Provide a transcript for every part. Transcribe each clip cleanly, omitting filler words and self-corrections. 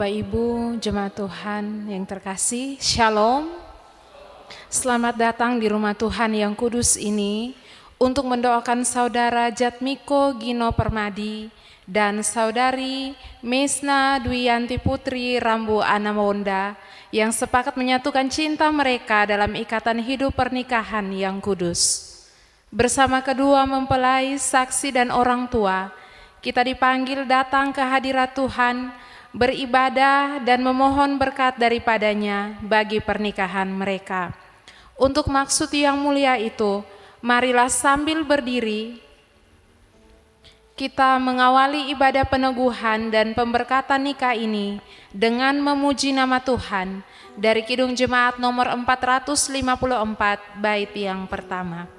Bapak Ibu, jemaat Tuhan yang terkasih, Shalom. Selamat datang di rumah Tuhan yang kudus ini untuk mendoakan Saudara Jatmiko Gino Permadi dan Saudari Mesna Duyanti Putri Rambu Anamonda yang sepakat menyatukan cinta mereka dalam ikatan hidup pernikahan yang kudus. Bersama kedua mempelai, saksi dan orang tua, kita dipanggil datang ke hadirat Tuhan, beribadah dan memohon berkat daripadanya bagi pernikahan mereka. Untuk maksud yang mulia itu, marilah sambil berdiri, kita mengawali ibadah peneguhan dan pemberkatan nikah ini dengan memuji nama Tuhan dari Kidung Jemaat nomor 454 bait yang pertama.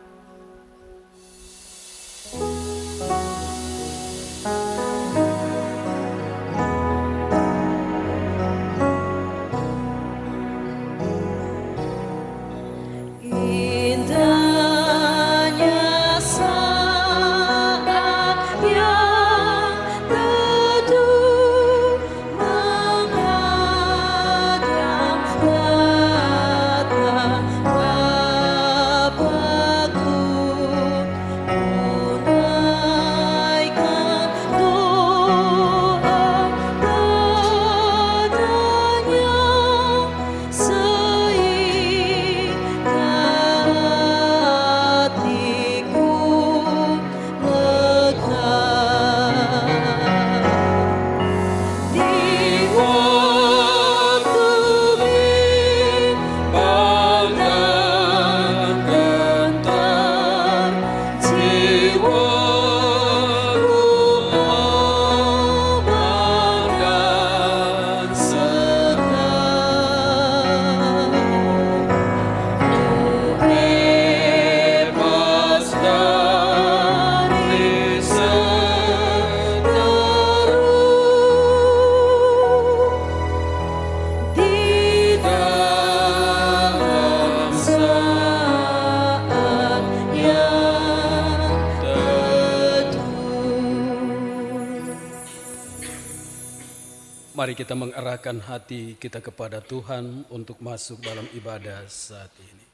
Mari kita mengarahkan hati kita kepada Tuhan untuk masuk dalam ibadah saat ini.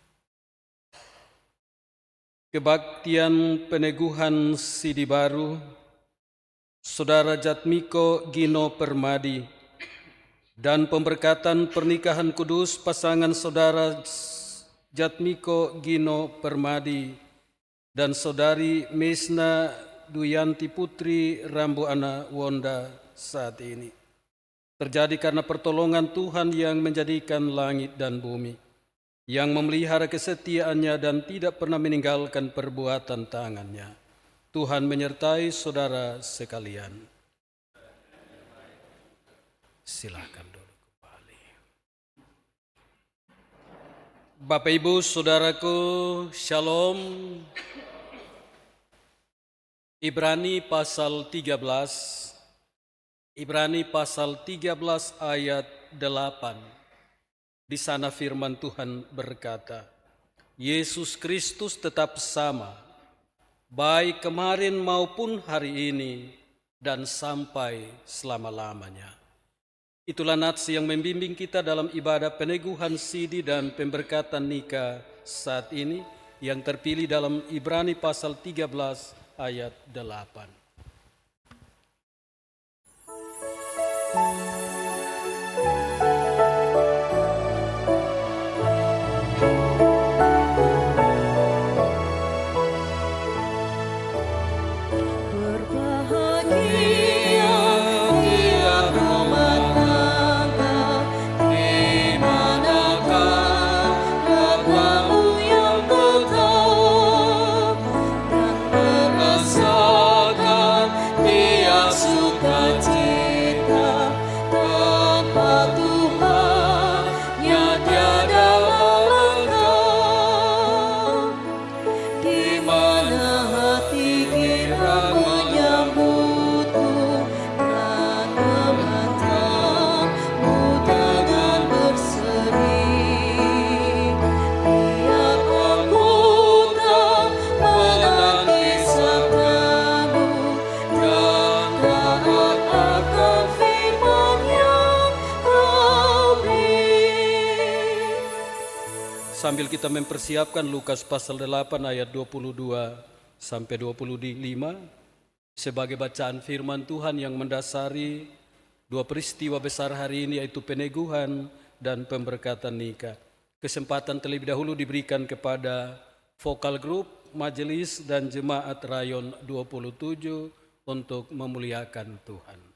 Kebaktian peneguhan sidi baru, Saudara Jatmiko Gino Permadi, dan pemberkatan pernikahan kudus pasangan Saudara Jatmiko Gino Permadi dan Saudari Mesna Duyanti Putri Rambu Anamonda saat ini terjadi karena pertolongan Tuhan yang menjadikan langit dan bumi, yang memelihara kesetiaannya dan tidak pernah meninggalkan perbuatan tangannya. Tuhan menyertai saudara sekalian. Silakan duduk kembali. Bapak Ibu Saudaraku, Shalom. Ibrani pasal 13 ayat 8. Di sana firman Tuhan berkata, Yesus Kristus tetap sama, baik kemarin maupun hari ini dan sampai selama-lamanya. Itulah nats yang membimbing kita dalam ibadah peneguhan sidi dan pemberkatan nikah saat ini yang terpilih dalam Ibrani pasal 13 ayat 8. sambil kita mempersiapkan Lukas pasal 8 ayat 22 sampai 25 sebagai bacaan firman Tuhan yang mendasari dua peristiwa besar hari ini, yaitu peneguhan dan pemberkatan nikah. Kesempatan terlebih dahulu diberikan kepada vokal grup, majelis, dan jemaat rayon 27 untuk memuliakan Tuhan.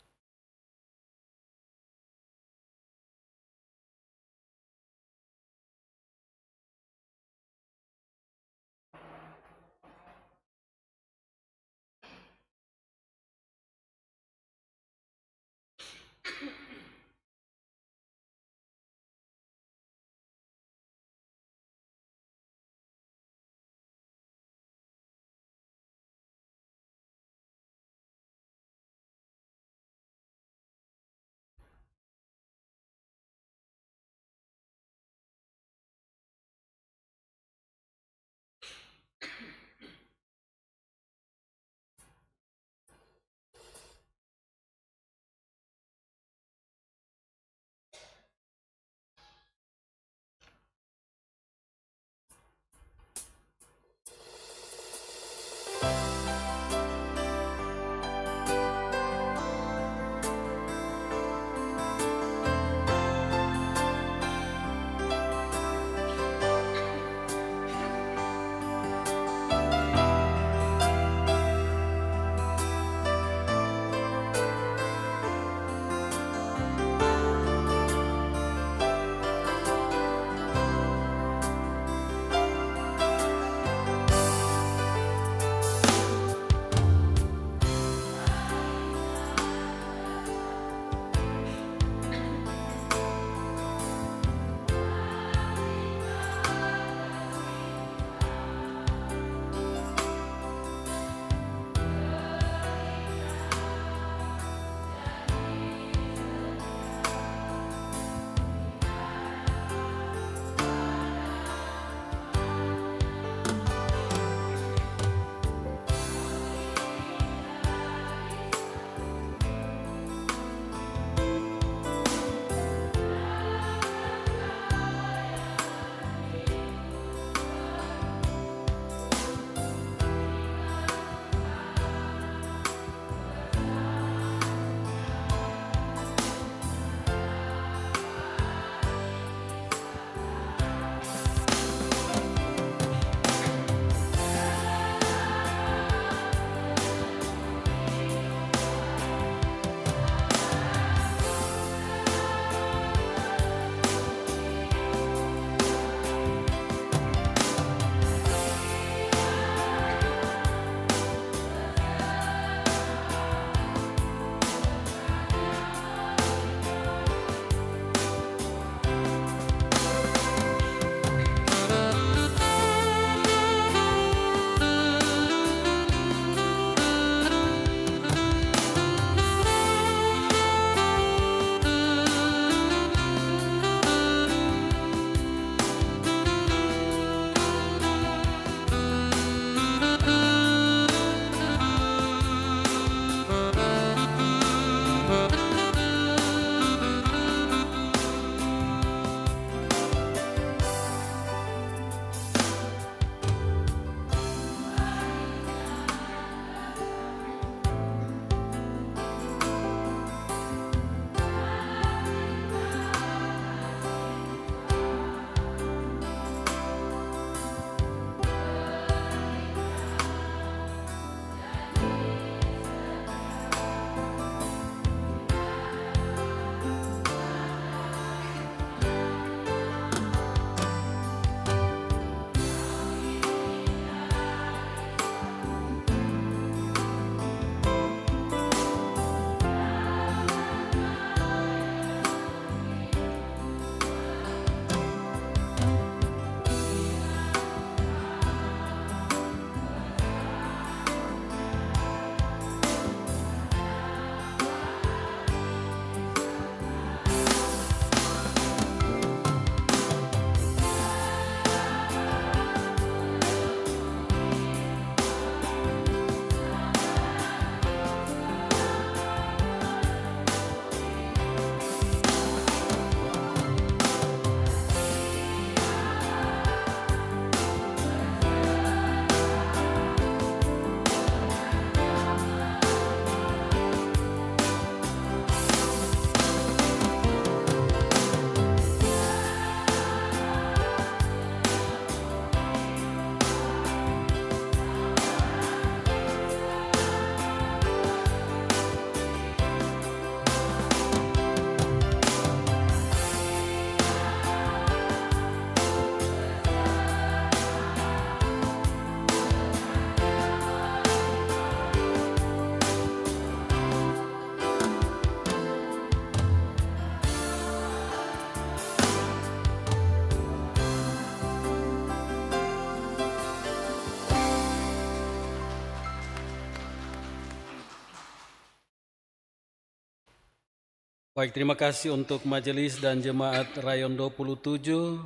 Baik, terima kasih untuk majelis dan jemaat Rayon 27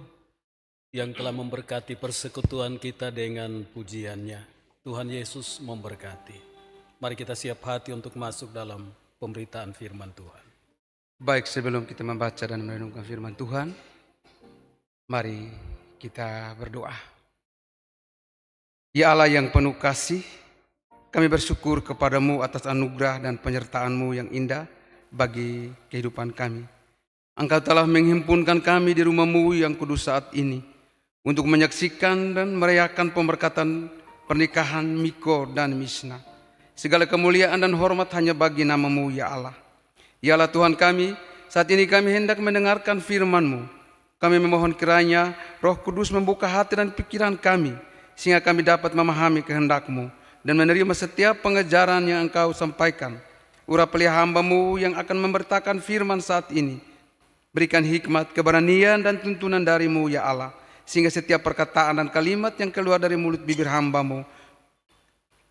yang telah memberkati persekutuan kita dengan pujiannya. Tuhan Yesus memberkati. Mari kita siap hati untuk masuk dalam pemberitaan firman Tuhan. Baik, sebelum kita membaca dan merenungkan firman Tuhan, mari kita berdoa. Ya Allah yang penuh kasih, kami bersyukur kepadamu atas anugerah dan penyertaan-Mu yang indah bagi kehidupan kami. Engkau telah menghimpunkan kami di rumah-Mu yang kudus saat ini untuk menyaksikan dan merayakan pemberkatan pernikahan Miko dan Misna. Segala kemuliaan dan hormat hanya bagi nama-Mu ya Allah. Ya Allah Tuhan kami, saat ini kami hendak mendengarkan firman-Mu. Kami memohon kiranya Roh Kudus membuka hati dan pikiran kami, sehingga kami dapat memahami kehendak-Mu dan menerima setiap pengajaran yang Engkau sampaikan. Urapilah hamba-Mu yang akan memberitakan firman saat ini. Berikan hikmat, keberanian dan tuntunan dari-Mu ya Allah, sehingga setiap perkataan dan kalimat yang keluar dari mulut bibir hamba-Mu,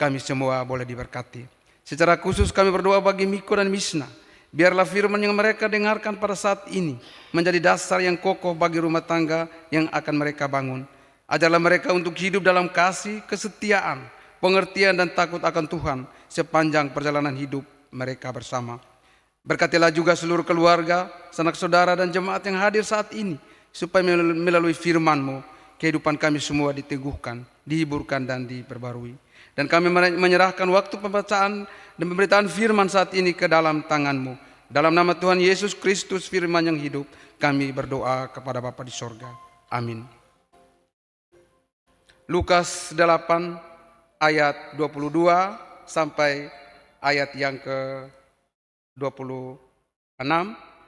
kami semua boleh diberkati. Secara khusus kami berdoa bagi Miko dan Misna. Biarlah firman yang mereka dengarkan pada saat ini menjadi dasar yang kokoh bagi rumah tangga yang akan mereka bangun. Ajarlah mereka untuk hidup dalam kasih, kesetiaan, pengertian dan takut akan Tuhan sepanjang perjalanan hidup mereka bersama. Berkatilah juga seluruh keluarga, sanak saudara dan jemaat yang hadir saat ini, supaya melalui firman-Mu kehidupan kami semua diteguhkan, dihiburkan dan diperbarui. Dan kami menyerahkan waktu pembacaan dan pemberitaan firman saat ini ke dalam tangan-Mu. Dalam nama Tuhan Yesus Kristus firman yang hidup, kami berdoa kepada Bapa di sorga. Amin. Lukas 8 ayat 22 sampai ayat yang ke-26.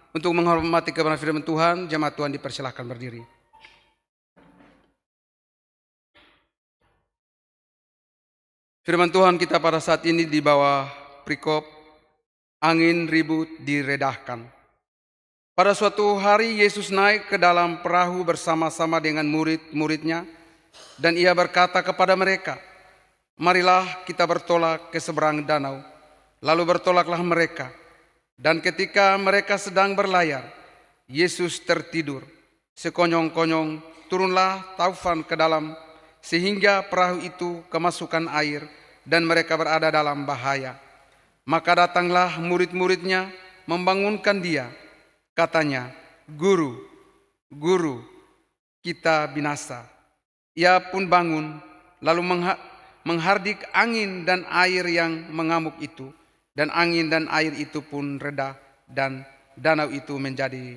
Untuk menghormati kebenaran firman Tuhan, jemaat Tuhan dipersilahkan berdiri. Firman Tuhan kita pada saat ini di bawah perikop angin ribut diredahkan. Pada suatu hari Yesus naik ke dalam perahu bersama-sama dengan murid-muridnya, dan ia berkata kepada mereka, "Marilah kita bertolak ke seberang danau." Lalu bertolaklah mereka, dan ketika mereka sedang berlayar, Yesus tertidur. Sekonyong-konyong turunlah taufan ke dalam, sehingga perahu itu kemasukan air, dan mereka berada dalam bahaya. Maka datanglah murid-muridnya membangunkan dia. Katanya, "Guru, Guru, kita binasa." Ia pun bangun, lalu menghardik angin dan air yang mengamuk itu. Dan angin dan air itu pun reda, dan danau itu menjadi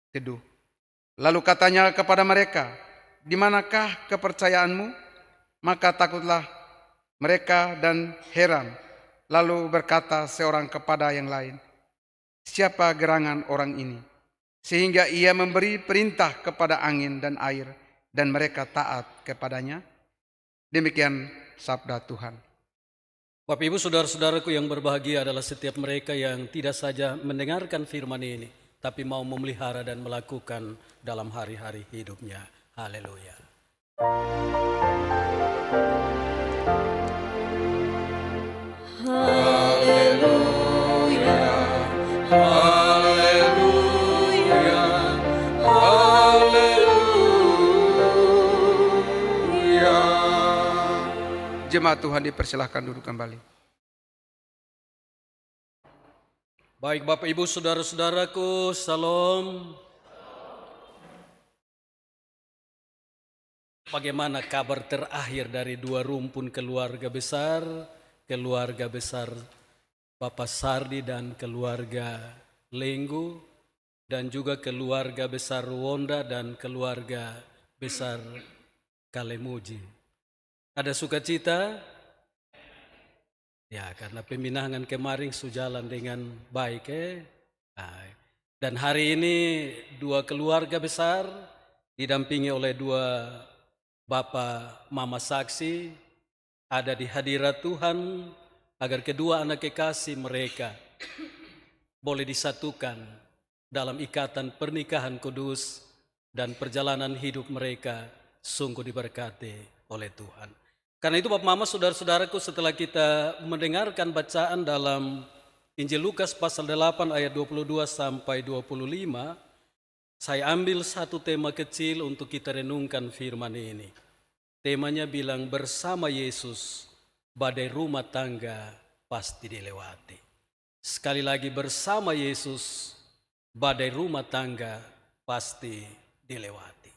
teduh. Lalu katanya kepada mereka, "Di manakah kepercayaanmu?" Maka takutlah mereka dan heran. Lalu berkata seorang kepada yang lain, "Siapa gerangan orang ini, sehingga ia memberi perintah kepada angin dan air, dan mereka taat kepadanya?" Demikian sabda Tuhan. Bapak Ibu saudara-saudaraku yang berbahagia adalah setiap mereka yang tidak saja mendengarkan firman ini, tapi mau memelihara dan melakukan dalam hari-hari hidupnya. Haleluya. Haleluya, haleluya, haleluya. Jemaat Tuhan dipersilahkan duduk kembali. Baik Bapak Ibu saudara-saudaraku, salam. Bagaimana kabar terakhir dari dua rumpun keluarga besar Bapak Sardi dan keluarga Lenggu, dan juga keluarga besar Wonda dan keluarga besar Kalemuji. Ada sukacita? Ya, karena peminangan kemarin sujalan dengan baik. Dan hari ini dua keluarga besar didampingi oleh dua Bapak Mama Saksi ada di hadirat Tuhan, agar kedua anak kekasih mereka boleh disatukan dalam ikatan pernikahan kudus, dan perjalanan hidup mereka sungguh diberkati oleh Tuhan. Karena itu Bapak Mama saudara-saudaraku, setelah kita mendengarkan bacaan dalam Injil Lukas pasal 8 ayat 22 sampai 25. Saya ambil satu tema kecil untuk kita renungkan firman ini. Temanya bilang bersama Yesus, badai rumah tangga pasti dilewati. Sekali lagi bersama Yesus, badai rumah tangga pasti dilewati.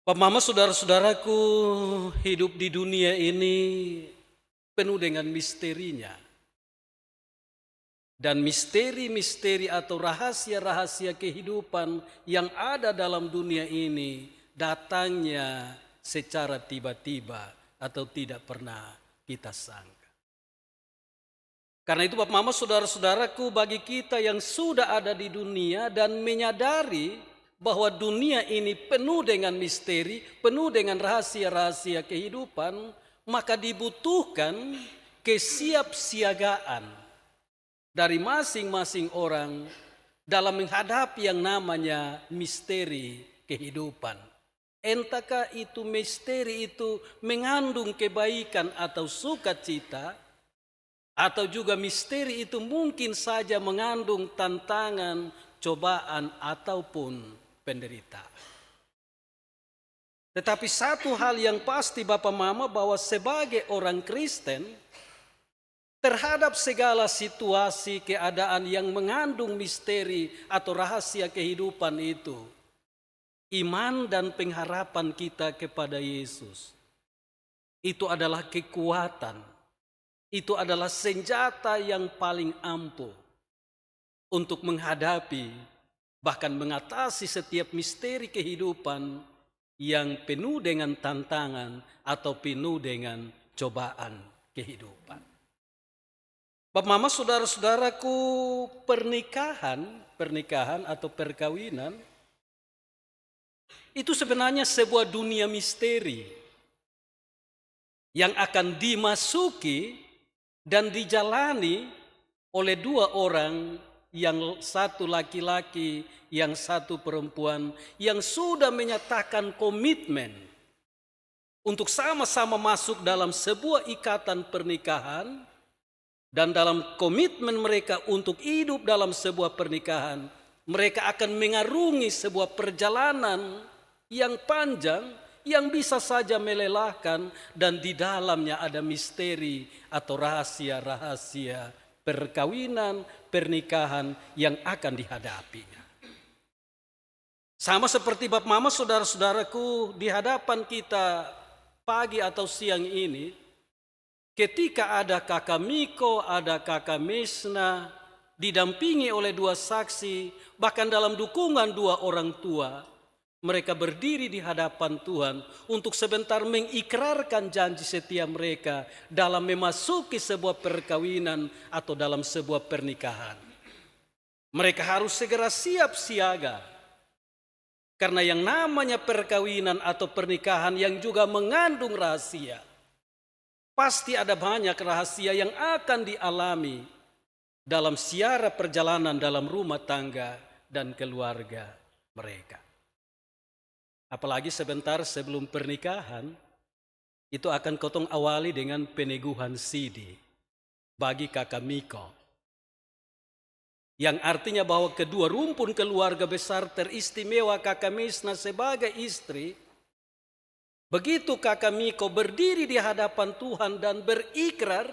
Pak Mama, saudara-saudaraku, hidup di dunia ini penuh dengan misterinya. Dan misteri-misteri atau rahasia-rahasia kehidupan yang ada dalam dunia ini datangnya secara tiba-tiba atau tidak pernah kita sangka. Karena itu Bapak Mama, saudara-saudaraku, bagi kita yang sudah ada di dunia dan menyadari bahwa dunia ini penuh dengan misteri, penuh dengan rahasia-rahasia kehidupan, maka dibutuhkan kesiapsiagaan dari masing-masing orang dalam menghadapi yang namanya misteri kehidupan. Entahkah itu misteri itu mengandung kebaikan atau sukacita, atau juga misteri itu mungkin saja mengandung tantangan, cobaan, ataupun penderitaan. Tetapi satu hal yang pasti Bapak Mama, bahwa sebagai orang Kristen, terhadap segala situasi keadaan yang mengandung misteri atau rahasia kehidupan itu, iman dan pengharapan kita kepada Yesus itu adalah kekuatan, itu adalah senjata yang paling ampuh untuk menghadapi bahkan mengatasi setiap misteri kehidupan yang penuh dengan tantangan atau penuh dengan cobaan kehidupan. Bapak Mama, saudara-saudaraku, pernikahan atau perkawinan itu sebenarnya sebuah dunia misteri yang akan dimasuki dan dijalani oleh dua orang, yang satu laki-laki, yang satu perempuan, yang sudah menyatakan komitmen untuk sama-sama masuk dalam sebuah ikatan pernikahan. Dan dalam komitmen mereka untuk hidup dalam sebuah pernikahan, mereka akan mengarungi sebuah perjalanan yang panjang, yang bisa saja melelahkan, dan di dalamnya ada misteri atau rahasia-rahasia perkawinan, pernikahan yang akan dihadapinya. Sama seperti Bapak Mama, saudara-saudaraku, di hadapan kita pagi atau siang ini, ketika ada kakak Miko, ada kakak Mesna, didampingi oleh dua saksi, bahkan dalam dukungan dua orang tua, mereka berdiri di hadapan Tuhan untuk sebentar mengikrarkan janji setia mereka dalam memasuki sebuah perkawinan atau dalam sebuah pernikahan. Mereka harus segera siap siaga, karena yang namanya perkawinan atau pernikahan yang juga mengandung rahasia. Pasti ada banyak rahasia yang akan dialami dalam siara perjalanan dalam rumah tangga dan keluarga mereka. Apalagi sebentar sebelum pernikahan, itu akan kotong awali dengan peneguhan sidi bagi kakak Miko. Yang artinya bahwa kedua rumpun keluarga besar teristimewa kakak Mesna sebagai istri, begitu kakak Miko berdiri di hadapan Tuhan dan berikrar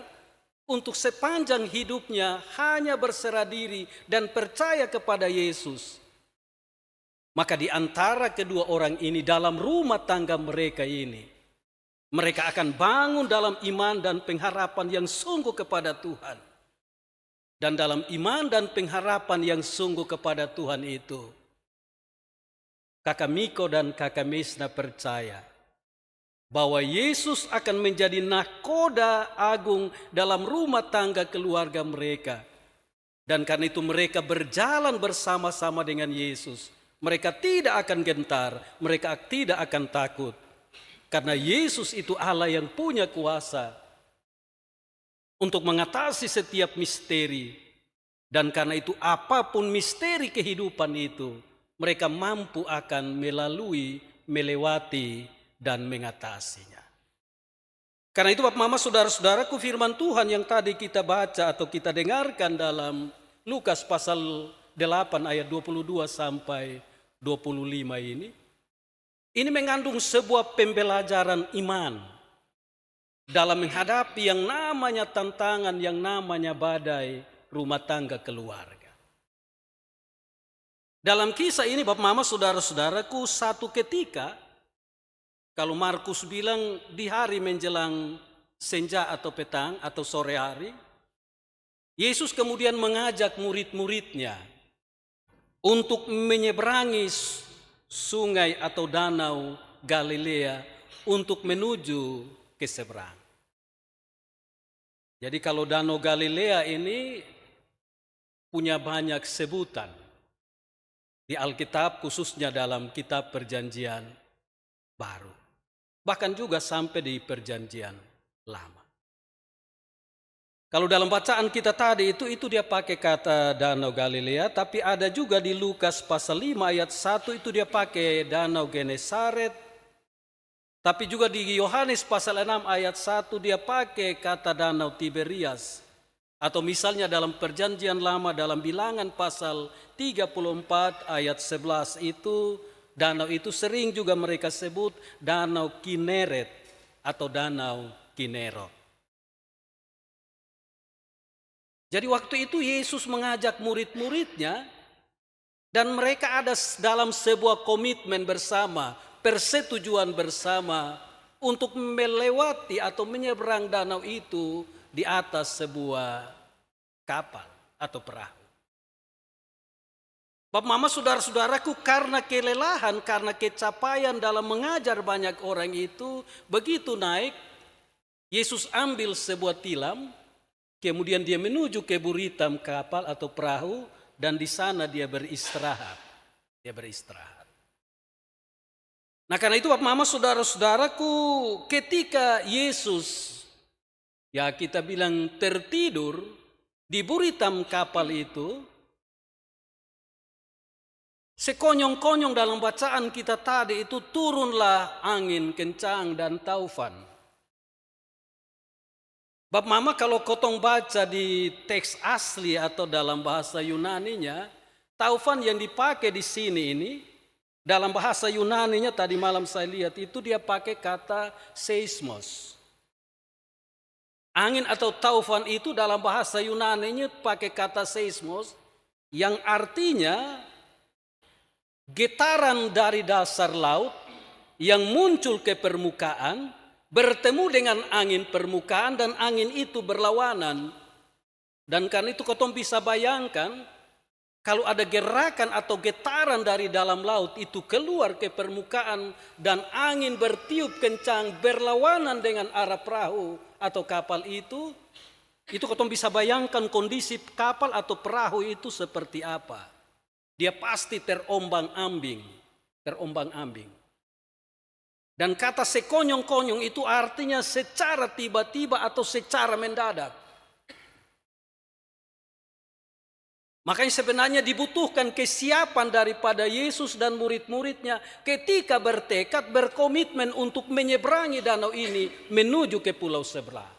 untuk sepanjang hidupnya hanya berserah diri dan percaya kepada Yesus, maka di antara kedua orang ini dalam rumah tangga mereka ini, mereka akan bangun dalam iman dan pengharapan yang sungguh kepada Tuhan. Dan dalam iman dan pengharapan yang sungguh kepada Tuhan itu, kakak Miko dan kakak Mesna percaya bahwa Yesus akan menjadi nahkoda agung dalam rumah tangga keluarga mereka. Dan karena itu mereka berjalan bersama-sama dengan Yesus. Mereka tidak akan gentar, mereka tidak akan takut. Karena Yesus itu Allah yang punya kuasa untuk mengatasi setiap misteri. Dan karena itu apapun misteri kehidupan itu, mereka mampu akan melalui, melewati, dan mengatasinya. Karena itu Bapak Mama saudara-saudaraku, firman Tuhan yang tadi kita baca atau kita dengarkan dalam Lukas pasal 8 ayat 22 sampai 25 ini mengandung sebuah pembelajaran iman dalam menghadapi yang namanya tantangan, yang namanya badai rumah tangga keluarga. Dalam kisah ini Bapak Mama saudara-saudaraku, satu ketika, kalau Markus bilang di hari menjelang senja atau petang atau sore hari, Yesus kemudian mengajak murid-muridnya untuk menyeberangi sungai atau danau Galilea untuk menuju ke seberang. Jadi kalau danau Galilea ini punya banyak sebutan di Alkitab, khususnya dalam kitab Perjanjian Baru. Bahkan juga sampai di Perjanjian Lama. Kalau dalam bacaan kita tadi itu dia pakai kata danau Galilea, tapi ada juga di Lukas pasal 5 ayat 1 itu dia pakai danau Genesaret. Tapi juga di Yohanes pasal 6 ayat 1 dia pakai kata danau Tiberias. Atau misalnya dalam Perjanjian Lama dalam Bilangan pasal 34 ayat 11 itu danau itu sering juga mereka sebut danau Kineret atau danau Kinerot. Jadi waktu itu Yesus mengajak murid-muridnya dan mereka ada dalam sebuah komitmen bersama, persetujuan bersama untuk melewati atau menyeberang danau itu di atas sebuah kapal atau perahu. Bapak Mama saudara-saudaraku, karena kelelahan, karena kecapaian dalam mengajar banyak orang itu, begitu naik, Yesus ambil sebuah tilam, kemudian dia menuju ke buritam kapal atau perahu, dan di sana dia beristirahat. Dia beristirahat. Nah karena itu Bapak Mama saudara-saudaraku, ketika Yesus, ya kita bilang tertidur di buritam kapal itu, sekonyong-konyong dalam bacaan kita tadi itu turunlah angin kencang dan taufan. Bapak Mama kalau kotong baca di teks asli atau dalam bahasa Yunaninya, taufan yang dipakai di sini ini, dalam bahasa Yunaninya tadi malam saya lihat itu dia pakai kata seismos. Angin atau taufan itu dalam bahasa Yunaninya pakai kata seismos yang artinya getaran dari dasar laut yang muncul ke permukaan bertemu dengan angin permukaan dan angin itu berlawanan. Dan karena itu kau bisa bayangkan kalau ada gerakan atau getaran dari dalam laut itu keluar ke permukaan dan angin bertiup kencang berlawanan dengan arah perahu atau kapal itu kau bisa bayangkan kondisi kapal atau perahu itu seperti apa. Dia pasti terombang-ambing. Dan kata sekonyong-konyong itu artinya secara tiba-tiba atau secara mendadak. Makanya sebenarnya dibutuhkan kesiapan daripada Yesus dan murid-muridnya ketika bertekad, berkomitmen untuk menyeberangi danau ini menuju ke pulau sebelah.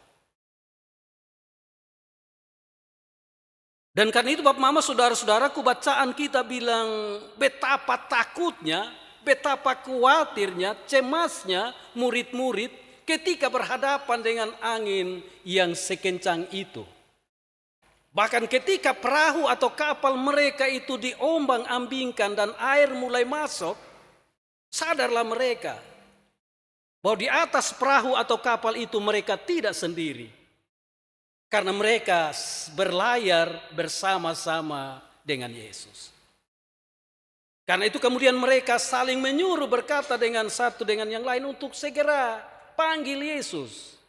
Dan karena itu Bapak Mama saudara-saudaraku, bacaan kita bilang betapa takutnya, betapa khawatirnya, cemasnya murid-murid ketika berhadapan dengan angin yang sekencang itu. Bahkan ketika perahu atau kapal mereka itu diombang-ambingkan dan air mulai masuk, sadarlah mereka bahwa di atas perahu atau kapal itu mereka tidak sendiri. Karena mereka berlayar bersama-sama dengan Yesus. Karena itu kemudian mereka saling menyuruh berkata dengan satu dengan yang lain untuk segera panggil Yesus.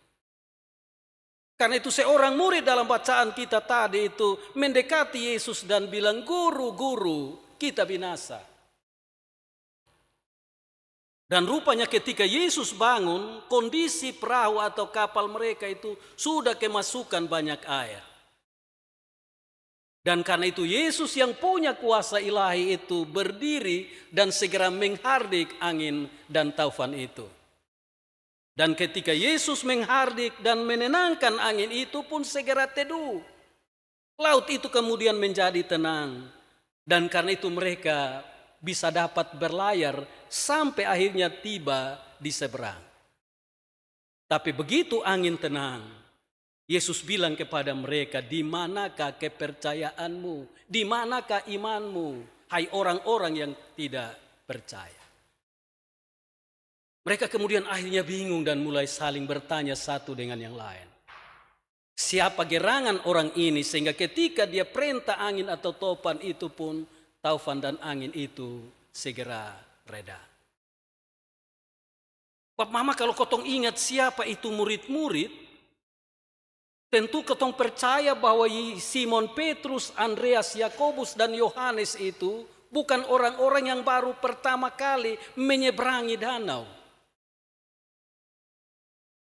Karena itu seorang murid dalam bacaan kita tadi itu mendekati Yesus dan bilang, "Guru, guru, kita binasa." Dan rupanya ketika Yesus bangun, kondisi perahu atau kapal mereka itu sudah kemasukan banyak air. Dan karena itu Yesus yang punya kuasa ilahi itu berdiri dan segera menghardik angin dan taufan itu. Dan ketika Yesus menghardik dan menenangkan angin itu pun segera teduh. Laut itu kemudian menjadi tenang. Dan karena itu mereka bisa dapat berlayar sampai akhirnya tiba di seberang. Tapi begitu angin tenang, Yesus bilang kepada mereka, "Di manakah kepercayaanmu? Di manakah imanmu? Hai orang-orang yang tidak percaya." Mereka kemudian akhirnya bingung dan mulai saling bertanya satu dengan yang lain. Siapa gerangan orang ini sehingga ketika dia perintah angin atau topan itu pun taufan dan angin itu segera reda. Bapak Mama, kalau kotong ingat siapa itu murid-murid, tentu kotong percaya bahwa Simon Petrus, Andreas, Yakobus dan Yohanes itu bukan orang-orang yang baru pertama kali menyeberangi danau.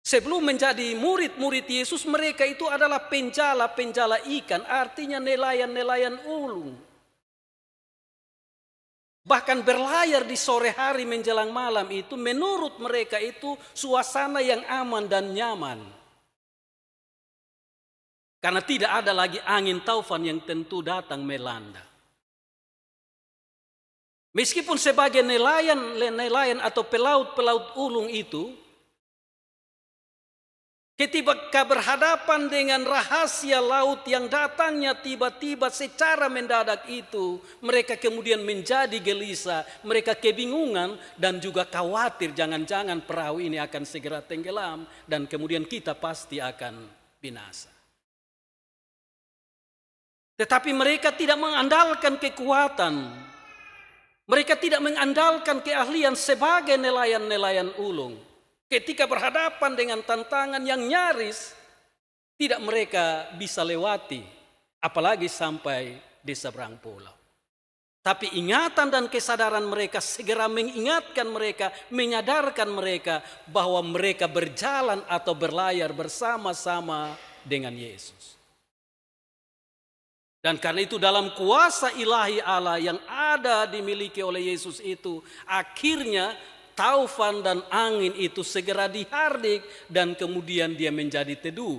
Sebelum menjadi murid-murid Yesus, mereka itu adalah penjala-penjala ikan, artinya nelayan-nelayan ulung. Bahkan berlayar di sore hari menjelang malam itu menurut mereka itu suasana yang aman dan nyaman. Karena tidak ada lagi angin taufan yang tentu datang melanda. Meskipun sebagai nelayan atau pelaut-pelaut ulung itu, ketika berhadapan dengan rahasia laut yang datangnya tiba-tiba secara mendadak itu, mereka kemudian menjadi gelisah, mereka kebingungan dan juga khawatir jangan-jangan perahu ini akan segera tenggelam dan kemudian kita pasti akan binasa. Tetapi mereka tidak mengandalkan kekuatan, mereka tidak mengandalkan keahlian sebagai nelayan-nelayan ulung. Ketika berhadapan dengan tantangan yang nyaris, tidak mereka bisa lewati, apalagi sampai di seberang pulau. Tapi ingatan dan kesadaran mereka segera mengingatkan mereka, menyadarkan mereka bahwa mereka berjalan atau berlayar bersama-sama dengan Yesus. Dan karena itu dalam kuasa ilahi Allah yang ada dimiliki oleh Yesus itu, akhirnya taufan dan angin itu segera dihardik dan kemudian dia menjadi teduh.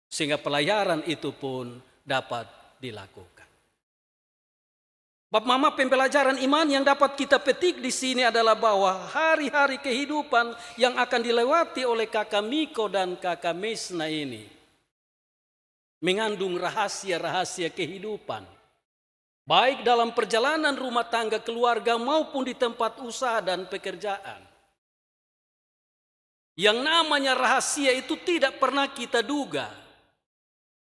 Sehingga pelayaran itu pun dapat dilakukan. Bapak Mama, pembelajaran iman yang dapat kita petik di sini adalah bahwa hari-hari kehidupan yang akan dilewati oleh kakak Miko dan kakak Mesna ini mengandung rahasia-rahasia kehidupan. Baik dalam perjalanan rumah tangga keluarga maupun di tempat usaha dan pekerjaan. Yang namanya rahasia itu tidak pernah kita duga.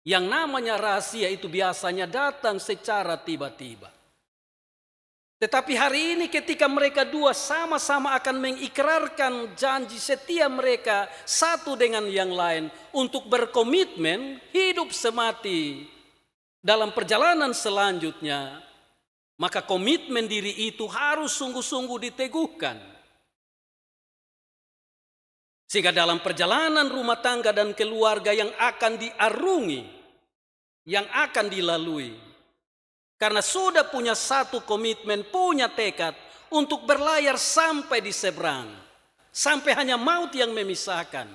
Yang namanya rahasia itu biasanya datang secara tiba-tiba. Tetapi hari ini ketika mereka dua sama-sama akan mengikrarkan janji setia mereka satu dengan yang lain untuk berkomitmen hidup semati dalam perjalanan selanjutnya, maka komitmen diri itu harus sungguh-sungguh diteguhkan. Sehingga dalam perjalanan rumah tangga dan keluarga yang akan diarungi, yang akan dilalui, karena sudah punya satu komitmen, punya tekad untuk berlayar sampai di seberang, sampai hanya maut yang memisahkan.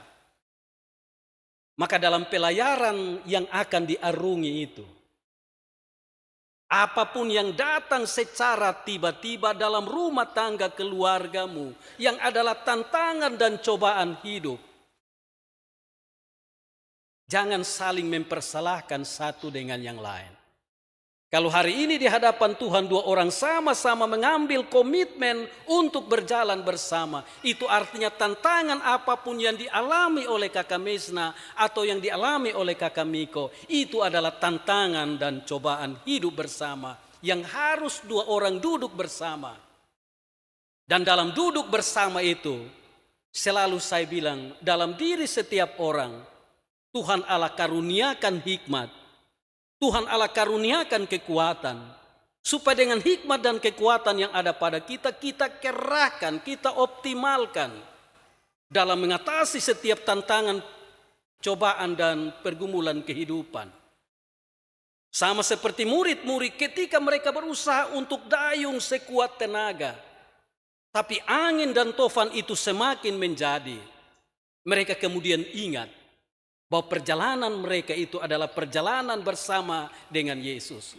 Maka dalam pelayaran yang akan diarungi itu, apapun yang datang secara tiba-tiba dalam rumah tangga keluargamu yang adalah tantangan dan cobaan hidup, jangan saling mempersalahkan satu dengan yang lain. Kalau hari ini di hadapan Tuhan dua orang sama-sama mengambil komitmen untuk berjalan bersama, itu artinya tantangan apapun yang dialami oleh kakak Mesna atau yang dialami oleh kakak Miko, itu adalah tantangan dan cobaan hidup bersama yang harus dua orang duduk bersama. Dan dalam duduk bersama itu, selalu saya bilang, dalam diri setiap orang, Tuhan Allah karuniakan hikmat, Tuhan Allah karuniakan kekuatan, supaya dengan hikmat dan kekuatan yang ada pada kita, kita kerahkan, kita optimalkan dalam mengatasi setiap tantangan, cobaan dan pergumulan kehidupan. Sama seperti murid-murid ketika mereka berusaha untuk dayung sekuat tenaga, tapi angin dan tofan itu semakin menjadi. Mereka kemudian ingat bahwa perjalanan mereka itu adalah perjalanan bersama dengan Yesus.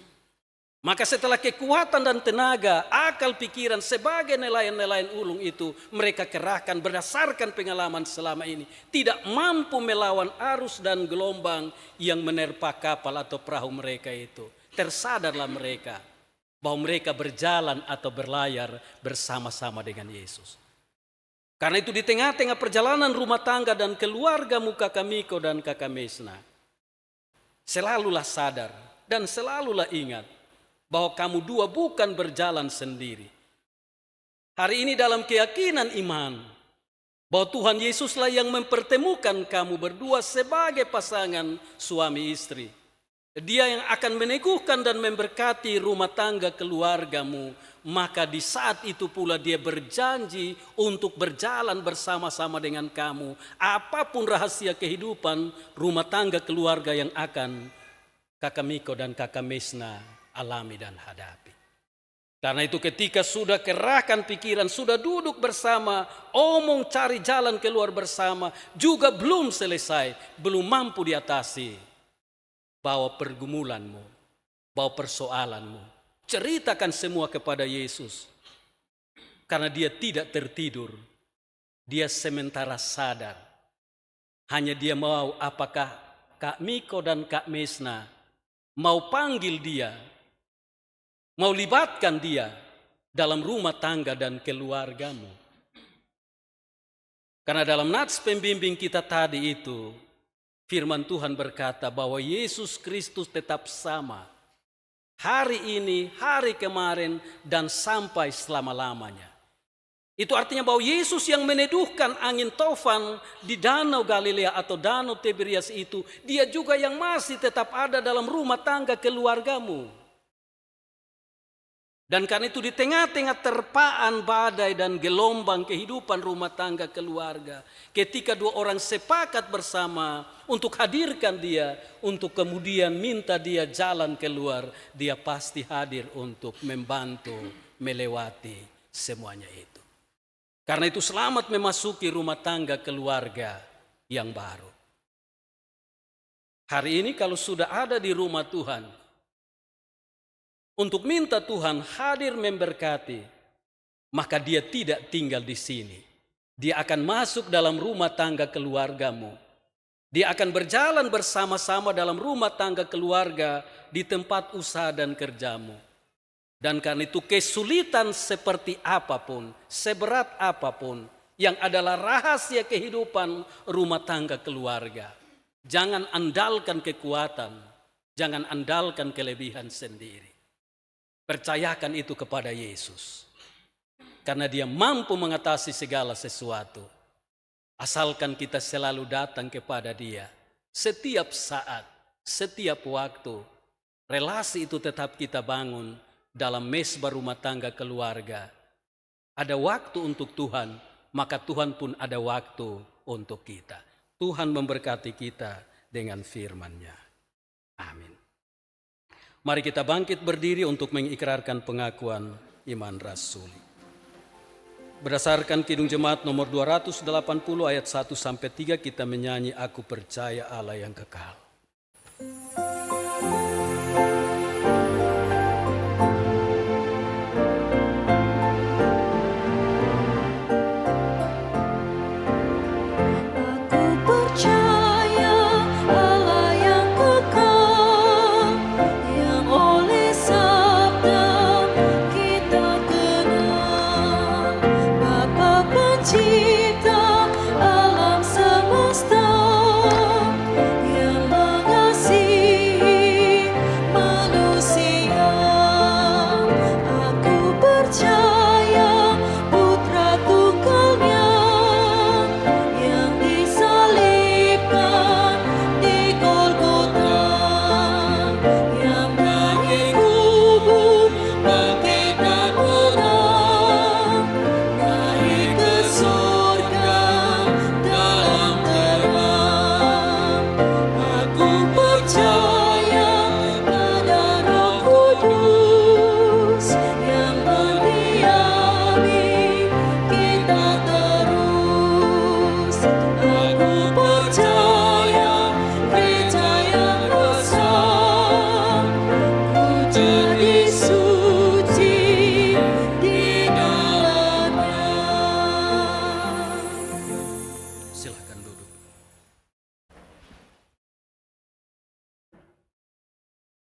Maka setelah kekuatan dan tenaga, akal pikiran sebagai nelayan-nelayan ulung itu mereka kerahkan berdasarkan pengalaman selama ini. Tidak mampu melawan arus dan gelombang yang menerpa kapal atau perahu mereka itu. Tersadarlah mereka bahwa mereka berjalan atau berlayar bersama-sama dengan Yesus. Karena itu di tengah-tengah perjalanan rumah tangga dan keluargamu Kakak Miko dan Kakak Mesna, selalulah sadar dan selalulah ingat bahwa kamu dua bukan berjalan sendiri. Hari ini dalam keyakinan iman bahwa Tuhan Yesuslah yang mempertemukan kamu berdua sebagai pasangan suami istri. Dia yang akan meneguhkan dan memberkati rumah tangga keluargamu. Maka di saat itu pula dia berjanji untuk berjalan bersama-sama dengan kamu. Apapun rahasia kehidupan rumah tangga keluarga yang akan Kakak Miko dan Kakak Mesna alami dan hadapi. Karena itu ketika sudah kerahkan pikiran, sudah duduk bersama, omong cari jalan keluar bersama, juga belum selesai, belum mampu diatasi. Bawa pergumulanmu, bawa persoalanmu, ceritakan semua kepada Yesus. Karena dia tidak tertidur, dia sementara sadar. Hanya dia mau apakah Kak Miko dan Kak Mesna mau panggil dia, mau libatkan dia dalam rumah tangga dan keluargamu. Karena dalam nats pembimbing kita tadi itu, firman Tuhan berkata bahwa Yesus Kristus tetap sama. Hari ini, hari kemarin, dan sampai selama-lamanya. Itu artinya bahwa Yesus yang meneduhkan angin taufan di danau Galilea atau danau Tiberias itu, dia juga yang masih tetap ada dalam rumah tangga keluargamu. Dan karena itu di tengah-tengah terpaan badai dan gelombang kehidupan rumah tangga keluarga, ketika dua orang sepakat bersama untuk hadirkan dia, untuk kemudian minta dia jalan keluar, dia pasti hadir untuk membantu melewati semuanya itu. Karena itu selamat memasuki rumah tangga keluarga yang baru. Hari ini kalau sudah ada di rumah Tuhan, untuk minta Tuhan hadir memberkati, maka dia tidak tinggal di sini. Dia akan masuk dalam rumah tangga keluargamu. Dia akan berjalan bersama-sama dalam rumah tangga keluarga di tempat usaha dan kerjamu. Dan karena itu kesulitan seperti apapun, seberat apapun, yang adalah rahasia kehidupan rumah tangga keluarga. Jangan andalkan kekuatan, jangan andalkan kelebihan sendiri. Percayakan itu kepada Yesus. Karena dia mampu mengatasi segala sesuatu. Asalkan kita selalu datang kepada dia. Setiap saat, setiap waktu. Relasi itu tetap kita bangun dalam mesbah rumah tangga keluarga. Ada waktu untuk Tuhan, maka Tuhan pun ada waktu untuk kita. Tuhan memberkati kita dengan firman-Nya. Amin. Mari kita bangkit berdiri untuk mengikrarkan pengakuan iman rasuli. Berdasarkan Kidung Jemaat nomor 280 ayat 1-3 kita menyanyi Aku Percaya Allah yang Kekal. Bangkit dan menang dari kesulitan.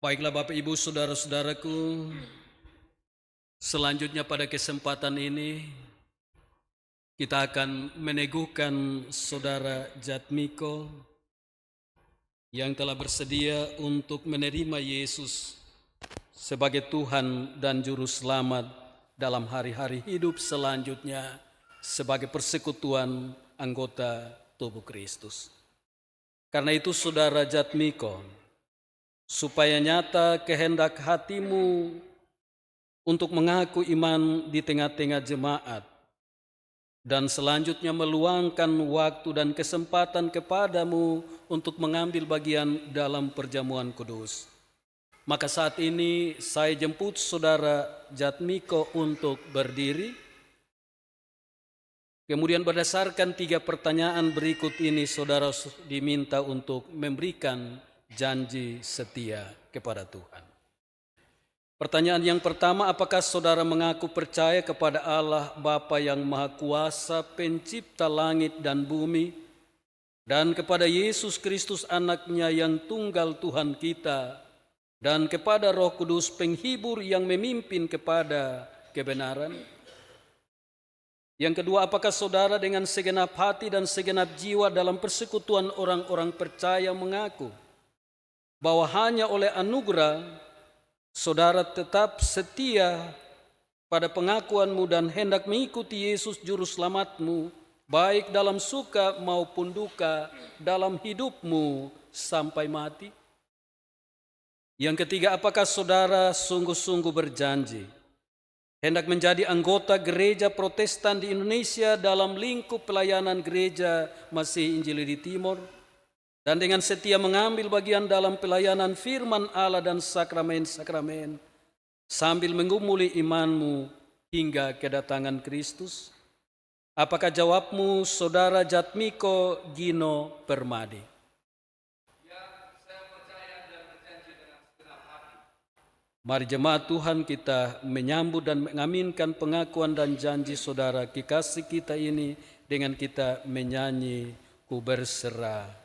Baiklah Bapak Ibu Saudara-saudaraku, selanjutnya pada kesempatan ini kita akan meneguhkan Saudara Jatmiko yang telah bersedia untuk menerima Yesus sebagai Tuhan dan Juru Selamat dalam hari-hari hidup selanjutnya sebagai persekutuan anggota tubuh Kristus. Karena itu Saudara Jatmiko, supaya nyata kehendak hatimu untuk mengaku iman di tengah-tengah jemaat dan selanjutnya meluangkan waktu dan kesempatan kepadamu untuk mengambil bagian dalam perjamuan kudus. Maka saat ini saya jemput Saudara Jatmiko untuk berdiri. Kemudian berdasarkan 3 pertanyaan berikut ini saudara diminta untuk memberikan janji setia kepada Tuhan. Pertanyaan yang pertama, apakah saudara mengaku percaya kepada Allah Bapa yang Maha Kuasa, pencipta langit dan bumi, dan kepada Yesus Kristus anaknya yang tunggal Tuhan kita, dan kepada Roh Kudus penghibur yang memimpin kepada kebenaran? Yang kedua, apakah saudara dengan segenap hati dan segenap jiwa dalam persekutuan orang-orang percaya mengaku bahwa hanya oleh anugerah saudara tetap setia pada pengakuanmu dan hendak mengikuti Yesus Juru Selamatmu, baik dalam suka maupun duka dalam hidupmu sampai mati? Yang ketiga, apakah saudara sungguh-sungguh berjanji hendak menjadi anggota gereja Protestan di Indonesia dalam lingkup pelayanan gereja Masih Injili di Timor, dan dengan setia mengambil bagian dalam pelayanan firman Allah dan sakramen-sakramen sambil menggumuli imanmu hingga kedatangan Kristus? Apakah jawabmu Saudara Jatmiko Gino Permadi? Ya, saya percaya dan berjanji dengan segenap hati. Mari jemaat Tuhan kita menyambut dan mengaminkan pengakuan dan janji saudara kekasih kita ini dengan kita menyanyi Ku Berserah.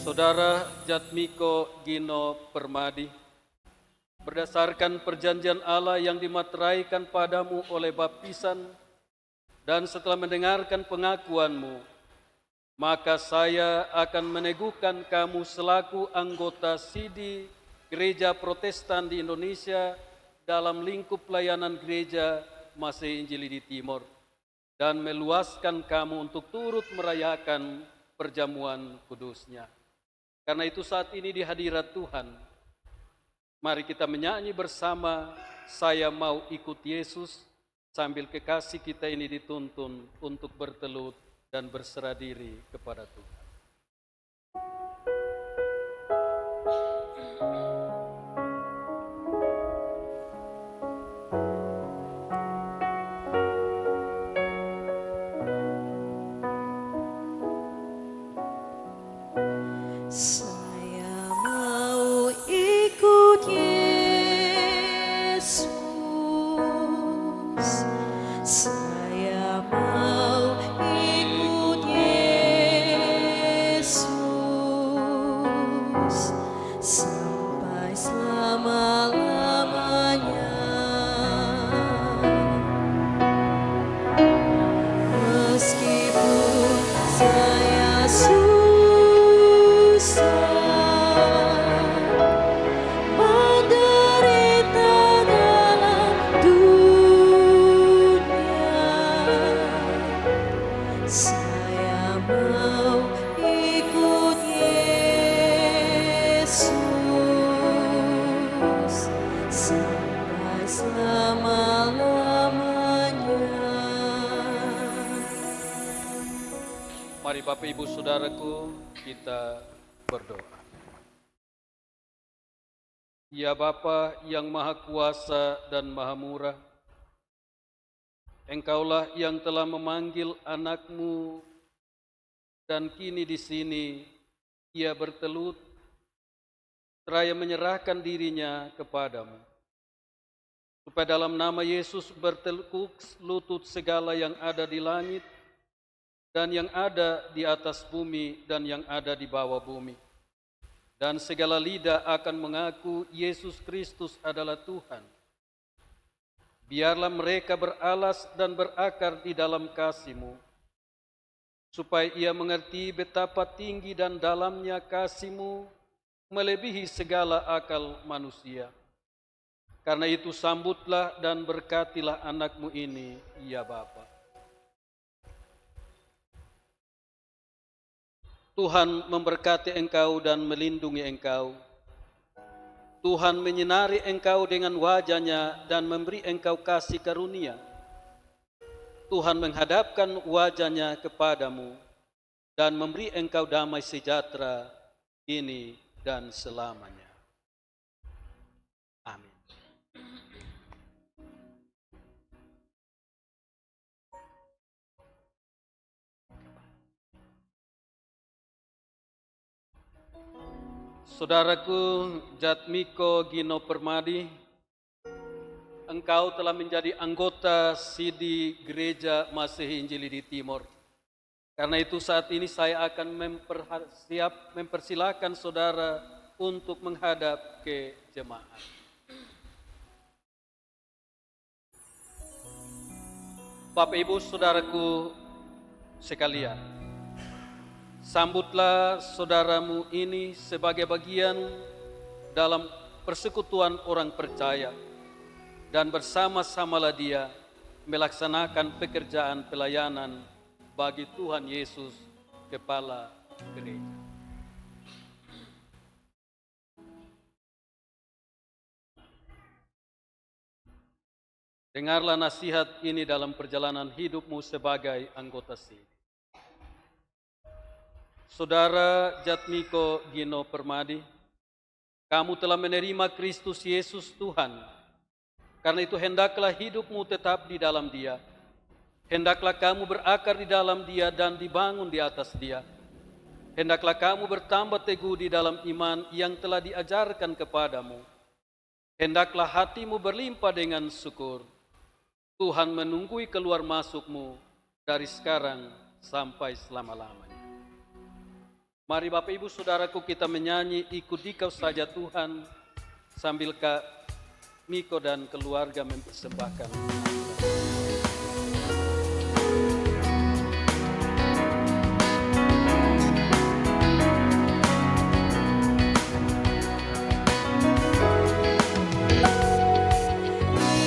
Saudara Jatmiko Gino Permadi, berdasarkan perjanjian Allah yang dimateraikan padamu oleh baptisan dan setelah mendengarkan pengakuanmu, maka saya akan meneguhkan kamu selaku anggota SIDI Gereja Protestan di Indonesia dalam lingkup pelayanan gereja Masih Injili di Timor dan meluaskan kamu untuk turut merayakan perjamuan kudusnya. Karena itu saat ini di hadirat Tuhan, mari kita menyanyi bersama Saya Mau Ikut Yesus, sambil kekasih kita ini dituntun untuk bertelut dan berserah diri kepada Tuhan. Saya mau ikut Yesus, saya mau ikut Yesus. Mari Bapak Ibu Saudaraku, kita berdoa. Ya Bapa yang Maha Kuasa dan Maha Murah, Engkaulah yang telah memanggil anak-Mu dan kini di sini ia bertelut seraya menyerahkan dirinya kepadamu. Supaya dalam nama Yesus bertekuk lutut segala yang ada di langit dan yang ada di atas bumi dan yang ada di bawah bumi. Dan segala lidah akan mengaku Yesus Kristus adalah Tuhan. Biarlah mereka beralas dan berakar di dalam kasih-Mu, supaya ia mengerti betapa tinggi dan dalamnya kasih-Mu melebihi segala akal manusia. Karena itu sambutlah dan berkatilah anak-Mu ini, ya Bapa. Tuhan memberkati engkau dan melindungi engkau. Tuhan menyinari engkau dengan wajah-Nya dan memberi engkau kasih karunia. Tuhan menghadapkan wajah-Nya kepadamu dan memberi engkau damai sejahtera kini dan selamanya. Amin. Saudaraku Jatmiko Gino Permadi, engkau telah menjadi anggota Sidi Gereja Masehi Injili di Timor. Karena itu saat ini saya akan mempersilakan saudara untuk menghadap ke jemaat. Bapak Ibu Saudaraku sekalian, sambutlah saudaramu ini sebagai bagian dalam persekutuan orang percaya dan bersama-samalah dia melaksanakan pekerjaan pelayanan bagi Tuhan Yesus, Kepala Gereja. Dengarlah nasihat ini dalam perjalanan hidupmu sebagai anggota Sidi. Saudara Jatmiko Gino Permadi, kamu telah menerima Kristus Yesus Tuhan. Karena itu hendaklah hidupmu tetap di dalam Dia. Hendaklah kamu berakar di dalam Dia dan dibangun di atas Dia. Hendaklah kamu bertambah teguh di dalam iman yang telah diajarkan kepadamu. Hendaklah hatimu berlimpah dengan syukur. Tuhan menunggui keluar masukmu dari sekarang sampai selama-lamanya. Mari Bapak Ibu Saudaraku kita menyanyi Ikut Dikau Saja Tuhan sambil Kak Miko dan keluarga mempersembahkan.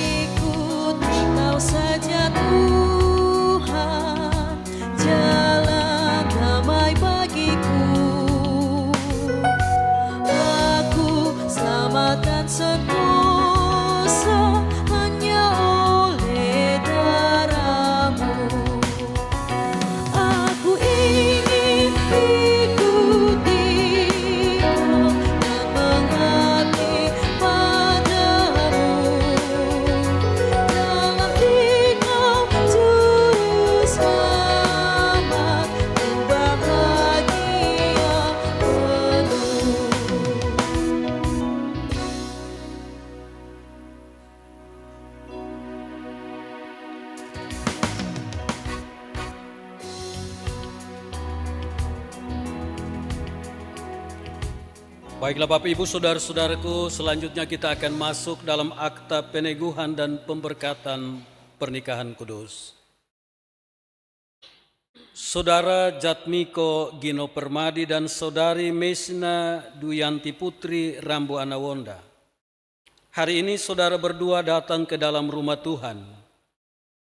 Ikut Engkau saja Tuhan, jalan damai bagiku. Aku selamatkan sentosa hanya oleh darah-Mu. Aku ingin ikuti Kau dan mengabdi padamu. Dalam Dikau juru selamat dan bahagia penuh. Baiklah Bapak Ibu Saudara-saudaraku, selanjutnya kita akan masuk dalam akta peneguhan dan pemberkatan pernikahan kudus. Saudara Jatmiko Gino Permadi dan Saudari Mesna Duyanti Putri Rambu Anawonda. Hari ini saudara berdua datang ke dalam rumah Tuhan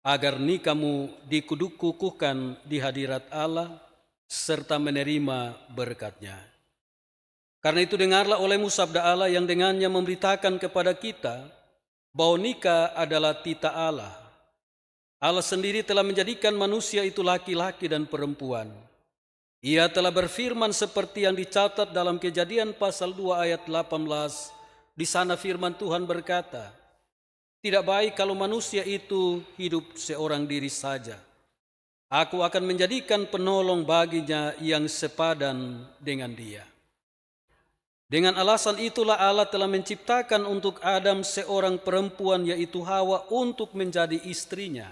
agar nikahmu dikukuhkan di hadirat Allah serta menerima berkat-Nya. Karena itu dengarlah olehmu sabda Allah yang dengannya memberitakan kepada kita bahwa nikah adalah titah Allah. Allah sendiri telah menjadikan manusia itu laki-laki dan perempuan. Ia telah berfirman seperti yang dicatat dalam Kejadian pasal 2 ayat 18. Di sana firman Tuhan berkata, "Tidak baik kalau manusia itu hidup seorang diri saja. Aku akan menjadikan penolong baginya yang sepadan dengan dia." Dengan alasan itulah Allah telah menciptakan untuk Adam seorang perempuan, yaitu Hawa, untuk menjadi istrinya.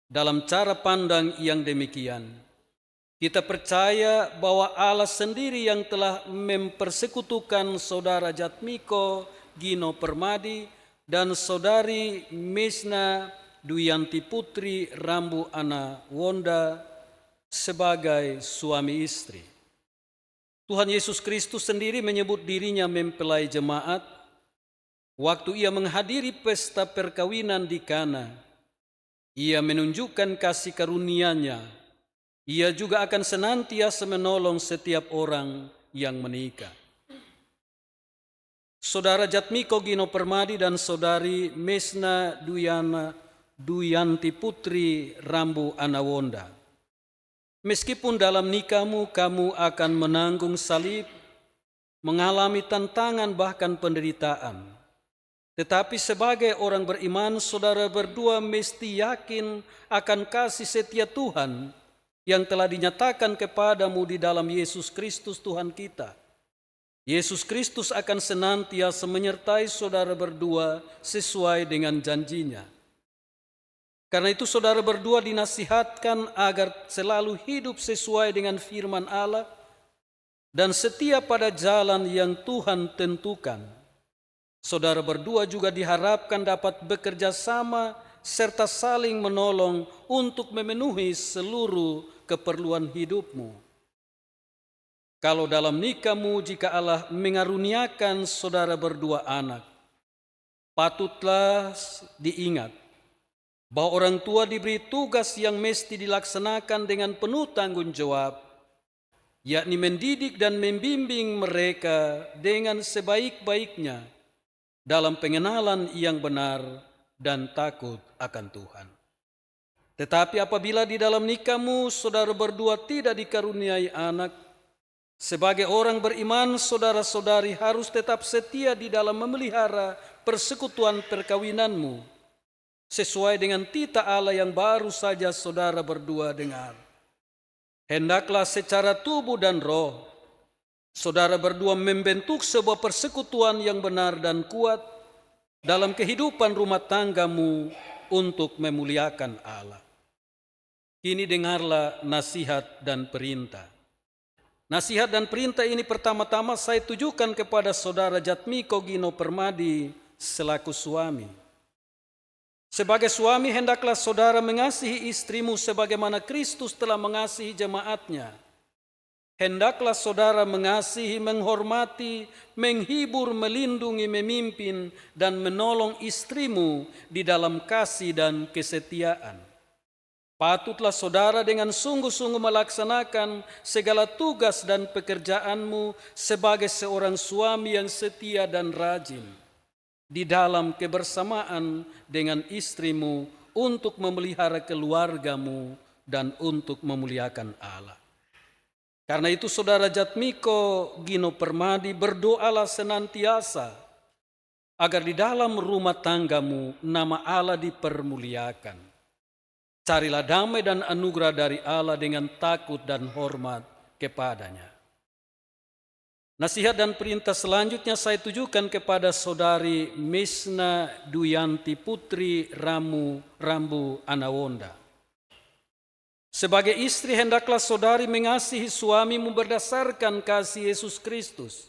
Dalam cara pandang yang demikian, kita percaya bahwa Allah sendiri yang telah mempersekutukan saudara Jatmiko Gino Permadi dan saudari Mesna Duyanti Putri Rambu Ana Wonda sebagai suami istri. Tuhan Yesus Kristus sendiri menyebut dirinya mempelai jemaat waktu ia menghadiri pesta perkawinan di Kana. Ia menunjukkan kasih karunia-Nya. Ia juga akan senantiasa menolong setiap orang yang menikah. Saudara Jatmiko Gino Permadi dan saudari Mesna Duyanti Putri Rambu Anawonda, meskipun dalam nikahmu kamu akan menanggung salib, mengalami tantangan bahkan penderitaan, tetapi sebagai orang beriman, saudara berdua mesti yakin akan kasih setia Tuhan yang telah dinyatakan kepadamu di dalam Yesus Kristus Tuhan kita. Yesus Kristus akan senantiasa menyertai saudara berdua sesuai dengan janjinya. Karena itu saudara berdua dinasihatkan agar selalu hidup sesuai dengan firman Allah dan setia pada jalan yang Tuhan tentukan. Saudara berdua juga diharapkan dapat bekerja sama serta saling menolong untuk memenuhi seluruh keperluan hidupmu. Kalau dalam nikahmu, jika Allah mengaruniakan saudara berdua anak, patutlah diingat bahwa orang tua diberi tugas yang mesti dilaksanakan dengan penuh tanggung jawab, yakni mendidik dan membimbing mereka dengan sebaik-baiknya dalam pengenalan yang benar dan takut akan Tuhan. Tetapi apabila di dalam nikahmu saudara berdua tidak dikaruniai anak, sebagai orang beriman saudara-saudari harus tetap setia di dalam memelihara persekutuan perkawinanmu sesuai dengan titah Allah yang baru saja saudara berdua dengar. Hendaklah secara tubuh dan roh saudara berdua membentuk sebuah persekutuan yang benar dan kuat dalam kehidupan rumah tanggamu untuk memuliakan Allah. Kini dengarlah nasihat dan perintah. Nasihat dan perintah ini pertama-tama saya tujukan kepada saudara Jatmiko Gino Permadi selaku suami. Sebagai suami, hendaklah saudara mengasihi istrimu sebagaimana Kristus telah mengasihi jemaatnya. Hendaklah saudara mengasihi, menghormati, menghibur, melindungi, memimpin, dan menolong istrimu di dalam kasih dan kesetiaan. Patutlah saudara dengan sungguh-sungguh melaksanakan segala tugas dan pekerjaanmu sebagai seorang suami yang setia dan rajin di dalam kebersamaan dengan istrimu untuk memelihara keluargamu dan untuk memuliakan Allah. Karena itu saudara Jatmiko Gino Permadi, berdoalah senantiasa agar di dalam rumah tanggamu nama Allah dipermuliakan. Carilah damai dan anugerah dari Allah dengan takut dan hormat kepadanya. Nasihat dan perintah selanjutnya saya tujukan kepada saudari Mesna Duyanti Putri Rambu Anawonda. Sebagai istri, hendaklah saudari mengasihi suamimu berdasarkan kasih Yesus Kristus.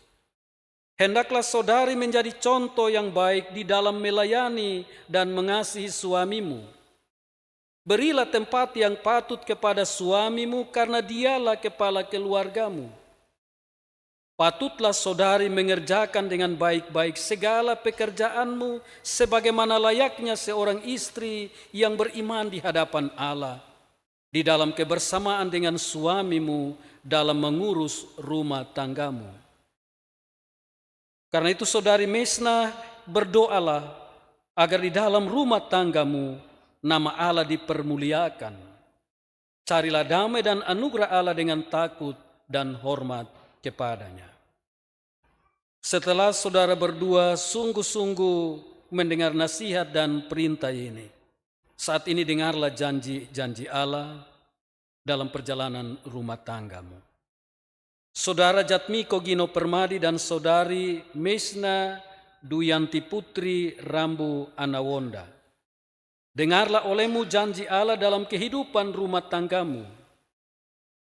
Hendaklah saudari menjadi contoh yang baik di dalam melayani dan mengasihi suamimu. Berilah tempat yang patut kepada suamimu karena dialah kepala keluargamu. Patutlah saudari mengerjakan dengan baik-baik segala pekerjaanmu sebagaimana layaknya seorang istri yang beriman di hadapan Allah, di dalam kebersamaan dengan suamimu dalam mengurus rumah tanggamu. Karena itu saudari Mesna, berdoalah agar di dalam rumah tanggamu nama Allah dipermuliakan. Carilah damai dan anugerah Allah dengan takut dan hormat kepadanya. Setelah saudara berdua sungguh-sungguh mendengar nasihat dan perintah ini, saat ini dengarlah janji-janji Allah dalam perjalanan rumah tanggamu. Saudara Jatmiko Gino Permadi dan saudari Mesna Duyanti Putri Rambu Anawonda, dengarlah olehmu janji Allah dalam kehidupan rumah tanggamu.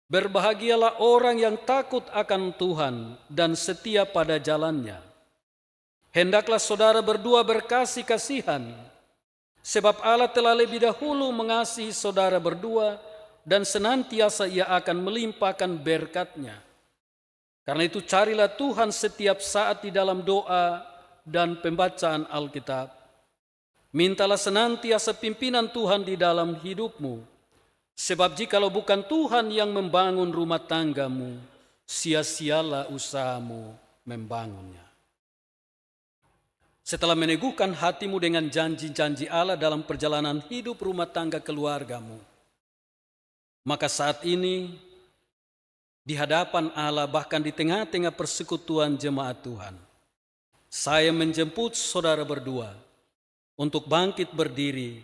Berbahagialah orang yang takut akan Tuhan dan setia pada jalannya. Hendaklah saudara berdua berkasih-kasihan, sebab Allah telah lebih dahulu mengasihi saudara berdua dan senantiasa Ia akan melimpahkan berkat-Nya. Karena itu carilah Tuhan setiap saat di dalam doa dan pembacaan Alkitab. Mintalah senantiasa pimpinan Tuhan di dalam hidupmu. Sebab jikalau bukan Tuhan yang membangun rumah tanggamu, sia-sialah usahamu membangunnya. Setelah meneguhkan hatimu dengan janji-janji Allah dalam perjalanan hidup rumah tangga keluargamu, maka saat ini di hadapan Allah, bahkan di tengah-tengah persekutuan jemaat Tuhan, saya menjemput saudara berdua untuk bangkit berdiri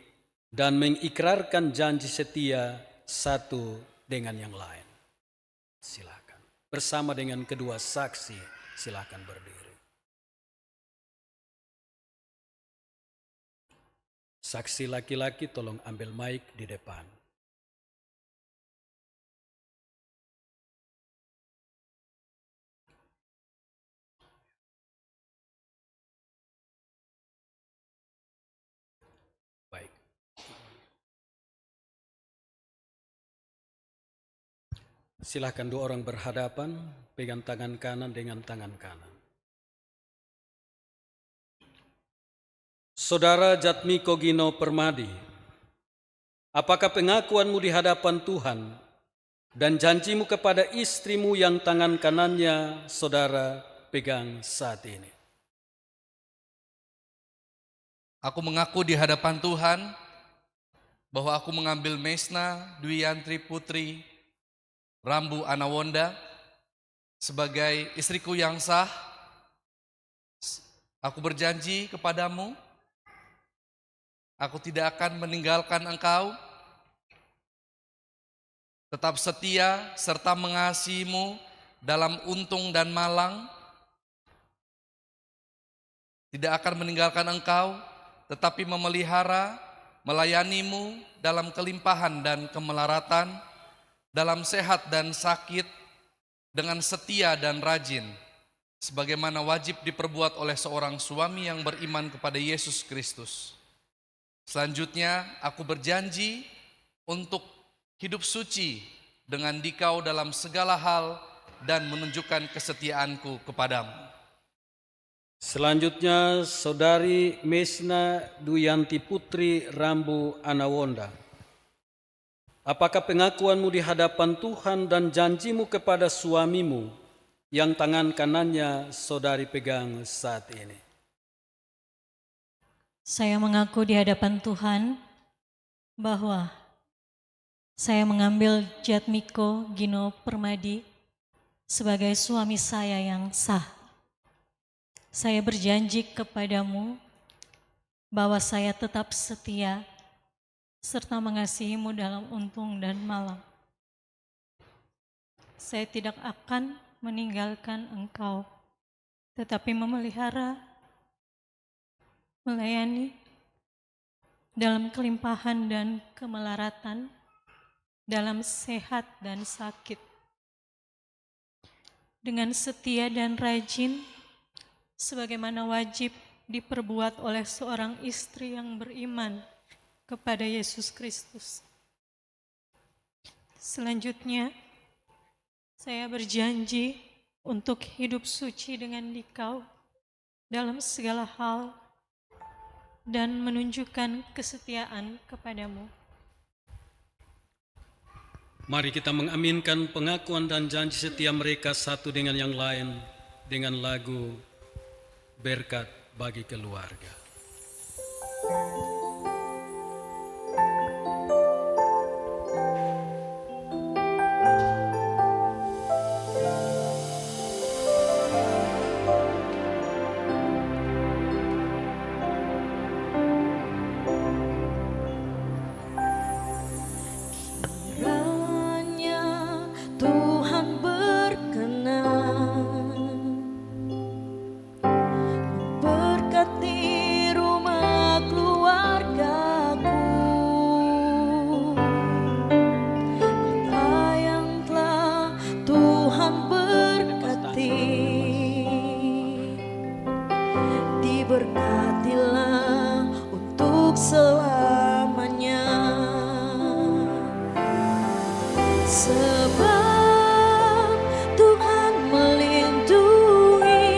dan mengikrarkan janji setia satu dengan yang lain. Silakan. Bersama dengan kedua saksi, silakan berdiri. Saksi laki-laki tolong ambil mic di depan. Baik. Silahkan dua orang berhadapan, pegang tangan kanan dengan tangan kanan. Saudara Jatmiko Gino Permadi, apakah pengakuanmu di hadapan Tuhan dan janjimu kepada istrimu yang tangan kanannya saudara pegang saat ini? Aku mengaku di hadapan Tuhan bahwa aku mengambil Mesna Duyanti Putri Rambu Anawonda sebagai istriku yang sah. Aku berjanji kepadamu, aku tidak akan meninggalkan engkau, tetap setia serta mengasihimu dalam untung dan malang, tidak akan meninggalkan engkau, tetapi memelihara, melayanimu dalam kelimpahan dan kemelaratan, dalam sehat dan sakit, dengan setia dan rajin, sebagaimana wajib diperbuat oleh seorang suami yang beriman kepada Yesus Kristus. Selanjutnya, aku berjanji untuk hidup suci dengan dikau dalam segala hal dan menunjukkan kesetiaanku kepadamu. Selanjutnya, saudari Mesna Duyanti Putri Rambu Anawonda. Apakah pengakuanmu di hadapan Tuhan dan janjimu kepada suamimu yang tangan kanannya saudari pegang saat ini? Saya mengaku di hadapan Tuhan bahwa saya mengambil Jatmiko Gino Permadi sebagai suami saya yang sah. Saya berjanji kepadamu bahwa saya tetap setia serta mengasihimu dalam untung dan malang. Saya tidak akan meninggalkan engkau, tetapi memelihara, melayani dalam kelimpahan dan kemelaratan, dalam sehat dan sakit, dengan setia dan rajin, sebagaimana wajib diperbuat oleh seorang istri yang beriman kepada Yesus Kristus. Selanjutnya, saya berjanji untuk hidup suci dengan dikau dalam segala hal dan menunjukkan kesetiaan kepadamu. Mari kita mengaminkan pengakuan dan janji setia mereka satu dengan yang lain dengan lagu Berkat Bagi Keluarga. diberkatilah untuk selamanya. Sebab Tuhan melindungi,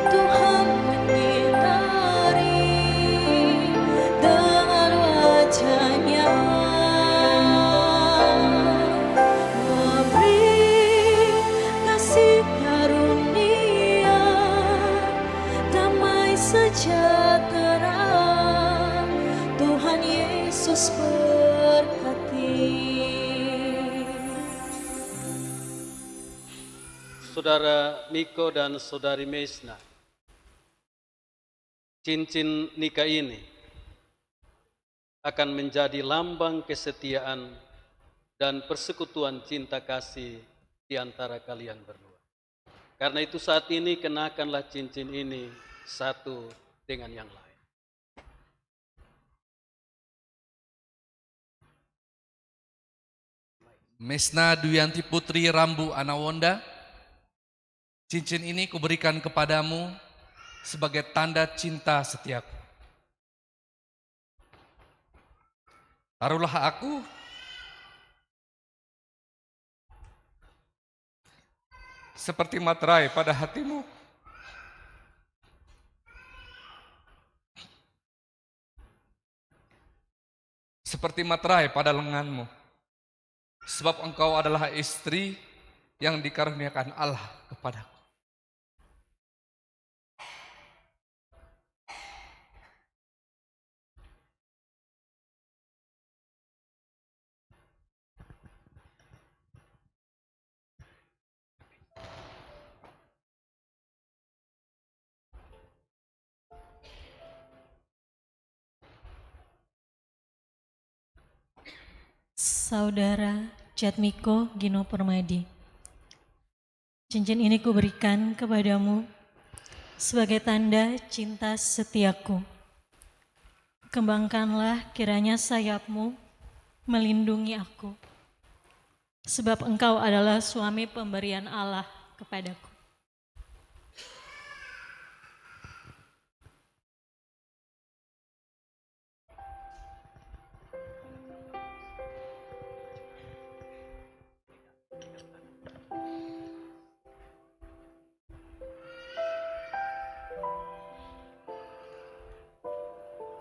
Tuhan menyinari dengan wajah-Nya, memberi kasih karunia, damai sejahtera. Tuhan Yesus berkati. Saudara Miko dan Saudari Mesna, cincin nikah ini akan menjadi lambang kesetiaan dan persekutuan cinta kasih di antara kalian berdua. Karena itu saat ini kenakanlah cincin ini satu dengan yang lain. Mesna Duyanti Putri Rambu Anawonda, cincin ini kuberikan kepadamu sebagai tanda cinta setiaku. Taruhlah aku seperti materai pada hatimu, seperti materai pada lenganmu, sebab engkau adalah istri yang dikaruniakan Allah kepadaku. Saudara Jatmiko Gino Permadi, cincin ini kuberikan kepadamu sebagai tanda cinta setiaku. Kembangkanlah kiranya sayapmu melindungi aku, sebab engkau adalah suami pemberian Allah kepadaku.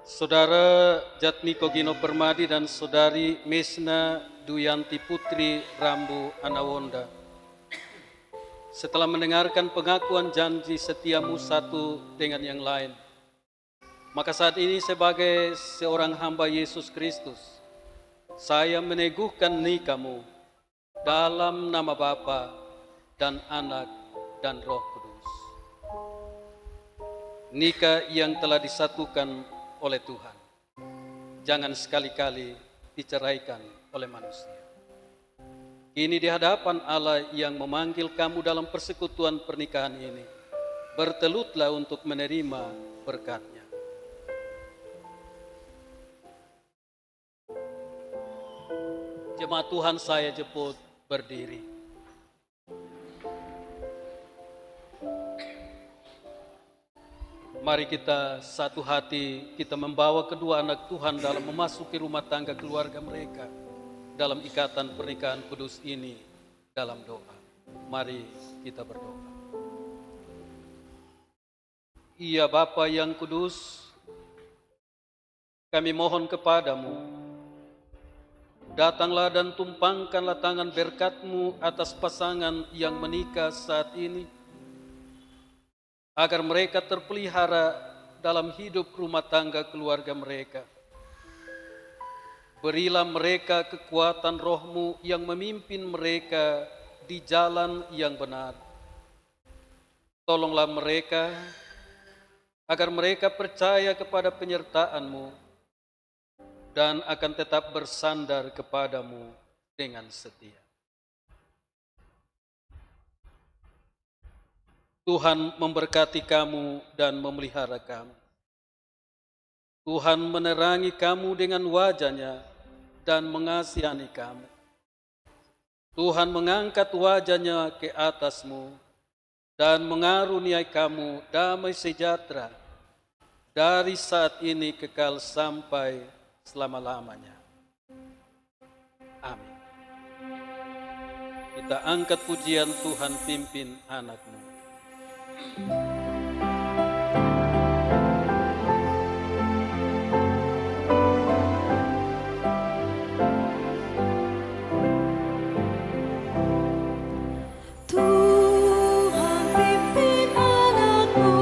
Saudara Jatmiko Gino Permadi dan Saudari Mesna Duyanti Putri Rambu Anawonda, setelah mendengarkan pengakuan janji setiamu satu dengan yang lain, maka saat ini sebagai seorang hamba Yesus Kristus, saya meneguhkan nikahmu dalam nama Bapa dan Anak dan Roh Kudus. Nikah yang telah disatukan oleh Tuhan, jangan sekali-kali diceraikan oleh manusia. Ini di hadapan Allah yang memanggil kamu dalam persekutuan pernikahan ini, bertelutlah untuk menerima berkat-Nya. Jemaat Tuhan, saya jemput berdiri. Mari kita satu hati, kita membawa kedua anak Tuhan dalam memasuki rumah tangga keluarga mereka dalam ikatan pernikahan kudus ini dalam doa. Mari kita berdoa. Ya Bapa yang kudus, kami mohon kepadamu, datanglah dan tumpangkanlah tangan berkat-Mu atas pasangan yang menikah saat ini, agar mereka terpelihara dalam hidup rumah tangga keluarga mereka. Berilah mereka kekuatan Roh-Mu yang memimpin mereka di jalan yang benar. Tolonglah mereka agar mereka percaya kepada penyertaan-Mu dan akan tetap bersandar kepadamu dengan setia. Tuhan memberkati kamu dan memelihara kamu. Tuhan menerangi kamu dengan wajah-Nya dan mengasihani kamu. Tuhan mengangkat wajah-Nya ke atasmu dan mengaruniai kamu damai sejahtera dari saat ini kekal sampai selama-lamanya. Amin. Kita angkat pujian Tuhan, pimpin anak-Mu. Tuhan pimpin anakmu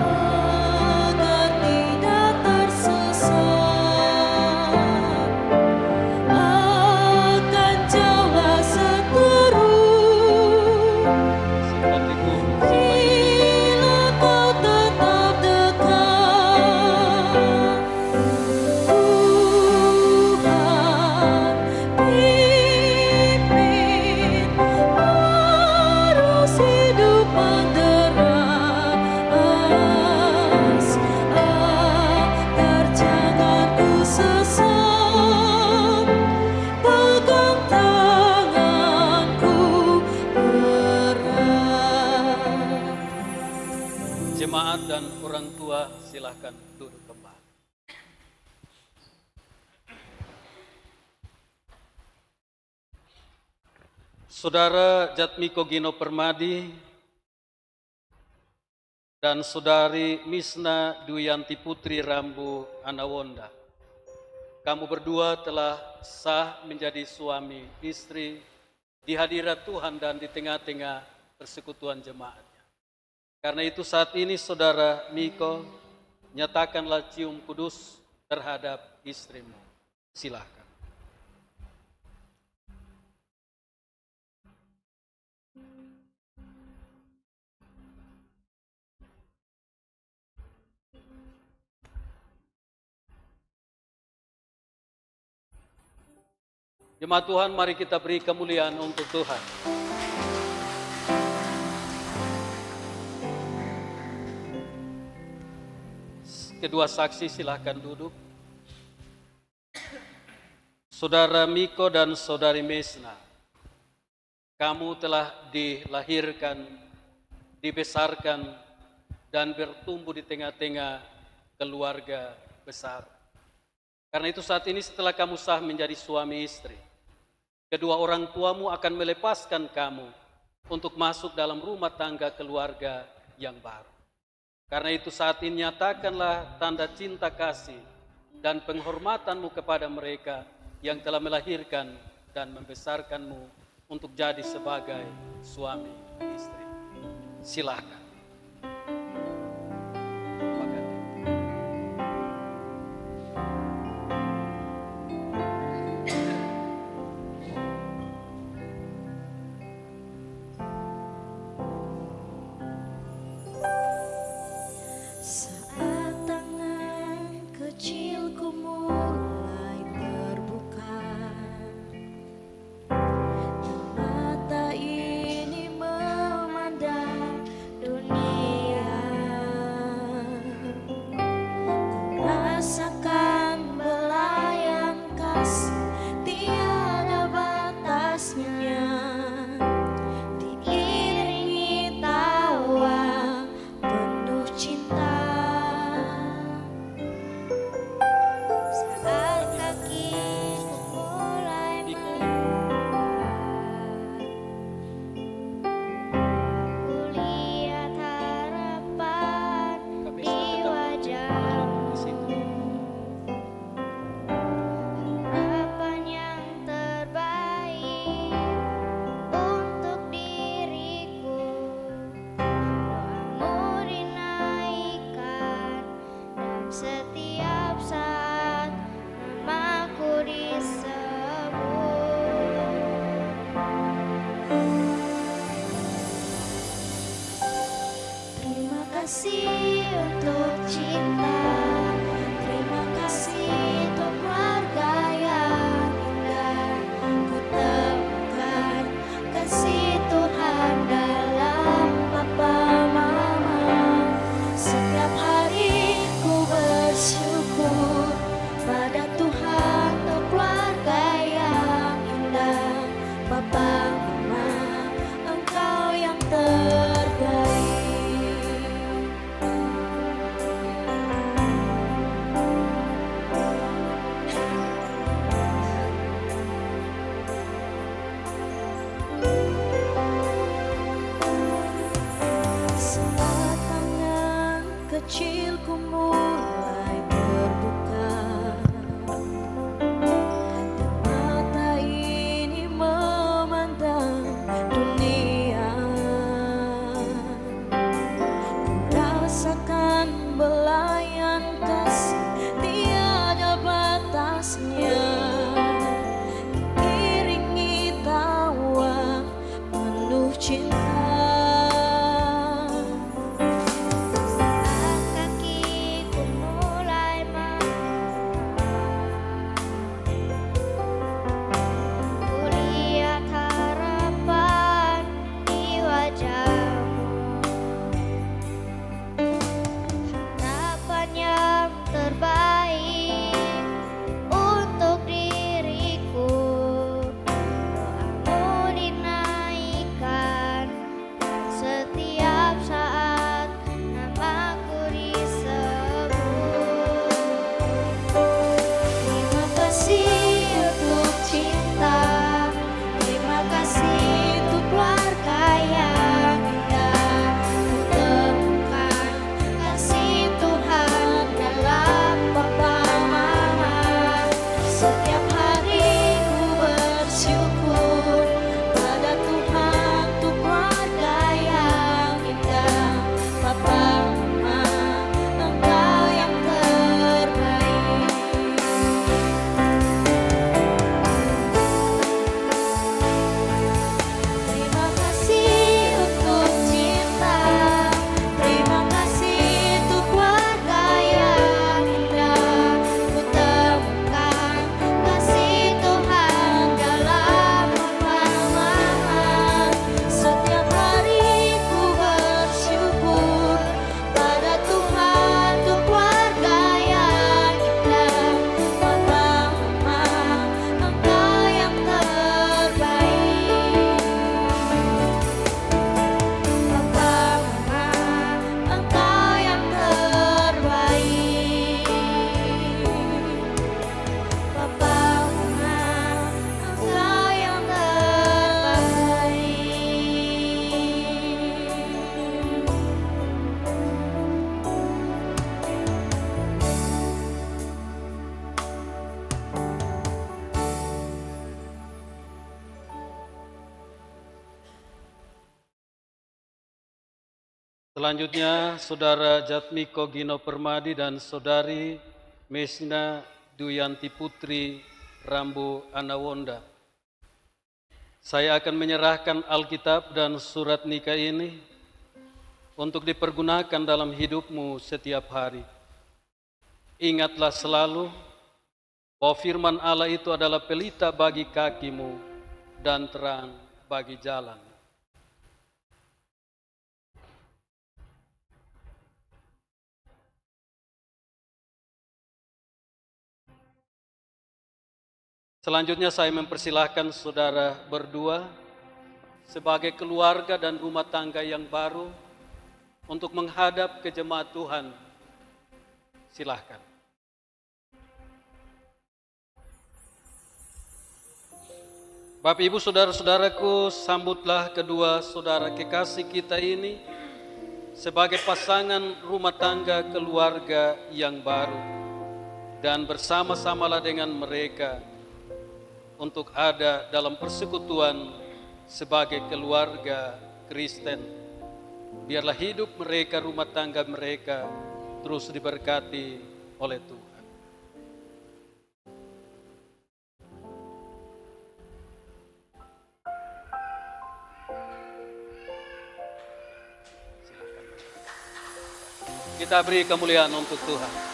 agar tidak tersesat akan jalan seteru. Bila kau tetap dekat, Tuhan pimpin arus hidup menderas agar jangan ku sesat. Pegang tanganku erat. Jemaat dan orang tua silakan duduk kembali. Saudara Jatmiko Gino Permadi dan Saudari Misna Duyanti Putri Rambu Anawonda, kamu berdua telah sah menjadi suami istri di hadirat Tuhan dan di tengah-tengah persekutuan jemaatnya. Karena itu saat ini Saudara Miko, nyatakanlah cium kudus terhadap istrimu. Silakan. Jemaat Tuhan, mari kita beri kemuliaan untuk Tuhan. Kedua saksi silahkan duduk. Saudara Miko dan Saudari Mesna, kamu telah dilahirkan, dibesarkan, dan bertumbuh di tengah-tengah keluarga besar. Karena itu saat ini setelah kamu sah menjadi suami istri, kedua orang tuamu akan melepaskan kamu untuk masuk dalam rumah tangga keluarga yang baru. Karena itu saat ini nyatakanlah tanda cinta kasih dan penghormatanmu kepada mereka yang telah melahirkan dan membesarkanmu untuk jadi sebagai suami istri. Silakan. Saat tangan kecilku mulai terbuka dan mata ini memandang dunia, ku rasakan belayan kasih tiada batasnya, diiringi tawa penuh cinta. Saat kakiku mulai melangkah, kulihat harapan di wajahmu, harapan yang terbaik untuk diriku. Doamu dinaikkan dan setiap saat namaku disebut. Terima kasih untuk cinta, terima kasih untuk keluarga yang indah. Ku temukan kasih Tuhan dalam Papa Mama. Setiap hari ku bersyukur pada Tuhan untuk keluarga yang indah. Papa Mama, kecilku mulai terbuka. Dan mata ini memandang dunia. Ku rasakan belayan kasih tiada batasnya. Iringi tawa penuh cinta. Kakiku mulai kulihat harapan di wajahmu, harapan yang terbaik untuk diriku. Doamu dinaikkan dan setiap saat namaku disebut. Terima kasih untuk cinta, terima kasih untuk keluarga yang indah. Ku temukan kasih Tuhan dalam Bapa Mama. Setiap hari ku bersyukur pada Tuhan untuk keluarga yang indah. Bapa Mama, Engkau yang terbaik. Terima kasih untuk cinta, terima kasih untuk keluarga yang indah. Ku temukan kasih Tuhan dalam Bapa Mama. Setiap hari ku bersyukur pada Tuhan untuk keluarga yang indah. Bapa Mama, Engkau yang terbaik. Bapa Mama, Engkau yang terbaik. Bapa Mama, Engkau yang terbaik. Selanjutnya, Saudara Jatmiko Gino Permadi dan Saudari Mesna Duyanti Putri Rambu Anawonda. Saya akan menyerahkan Alkitab dan surat nikah ini untuk dipergunakan dalam hidupmu setiap hari. Ingatlah selalu bahwa firman Allah itu adalah pelita bagi kakimu dan terang bagi jalan. Selanjutnya saya mempersilahkan saudara berdua sebagai keluarga dan rumah tangga yang baru untuk menghadap ke jemaat Tuhan. Silahkan. Bapak Ibu saudara-saudaraku, sambutlah kedua saudara kekasih kita ini sebagai pasangan rumah tangga keluarga yang baru. Dan bersama-samalah dengan mereka untuk ada dalam persekutuan sebagai keluarga Kristen. Biarlah hidup mereka, rumah tangga mereka terus diberkati oleh Tuhan. Kita beri kemuliaan untuk Tuhan.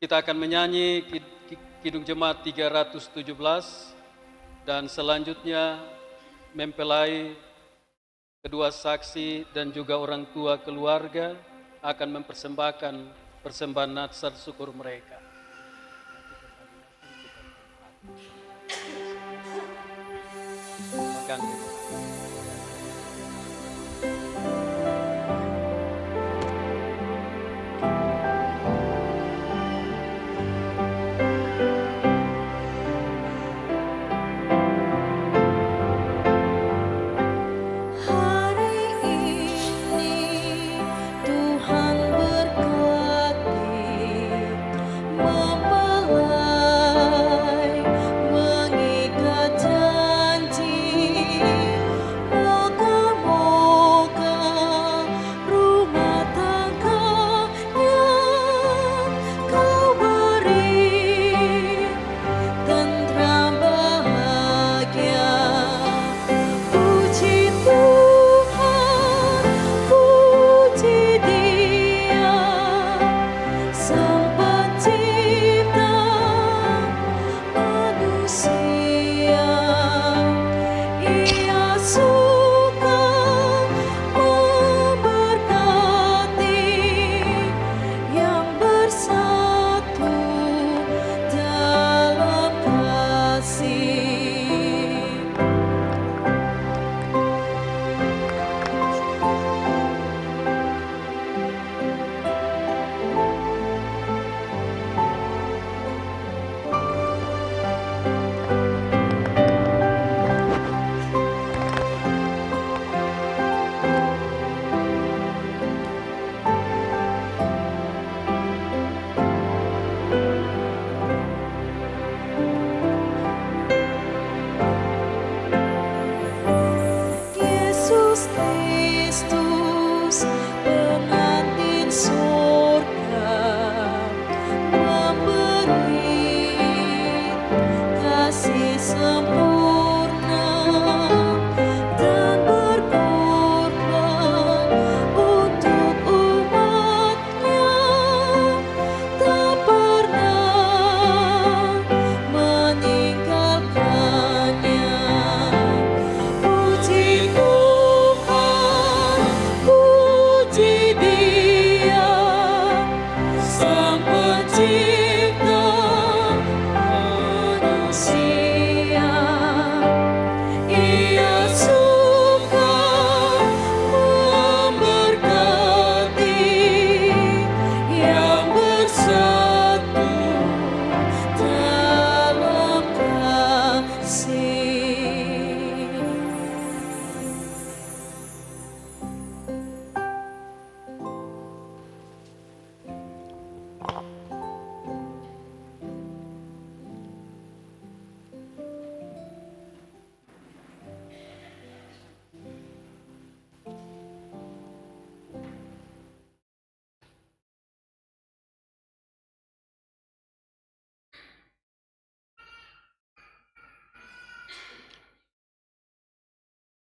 Kita akan menyanyi Kidung Jemaat 317 dan selanjutnya mempelai kedua saksi dan juga orang tua keluarga akan mempersembahkan persembahan natsar syukur mereka. Makan. Hari ini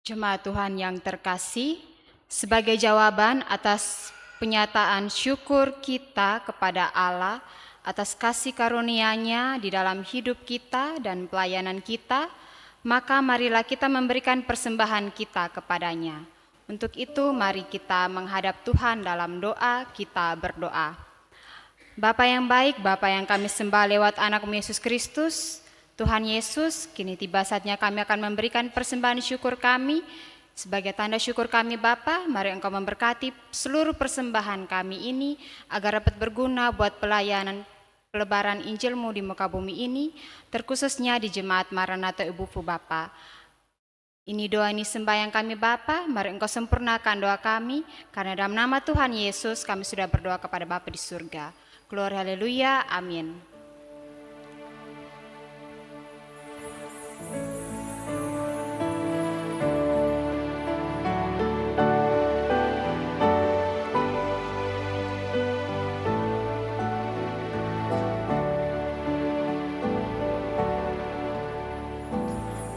Jemaat Tuhan yang terkasih, sebagai jawaban atas penyataan syukur kita kepada Allah atas kasih karunia-Nya di dalam hidup kita dan pelayanan kita, maka marilah kita memberikan persembahan kita kepadanya. Untuk itu mari kita menghadap Tuhan dalam doa, kita berdoa. Bapa yang baik, Bapa yang kami sembah lewat anak-Mu Yesus Kristus, Tuhan Yesus, kini tiba saatnya kami akan memberikan persembahan syukur kami. Sebagai tanda syukur kami Bapa, mari Engkau memberkati seluruh persembahan kami ini agar dapat berguna buat pelayanan pelebaran Injil-Mu di muka bumi ini, terkhususnya di Jemaat Maranatha Ibufu Bapa. Ini doa ini sembahyang kami Bapa, mari Engkau sempurnakan doa kami, karena dalam nama Tuhan Yesus kami sudah berdoa kepada Bapa di surga. Gloria haleluya, amin.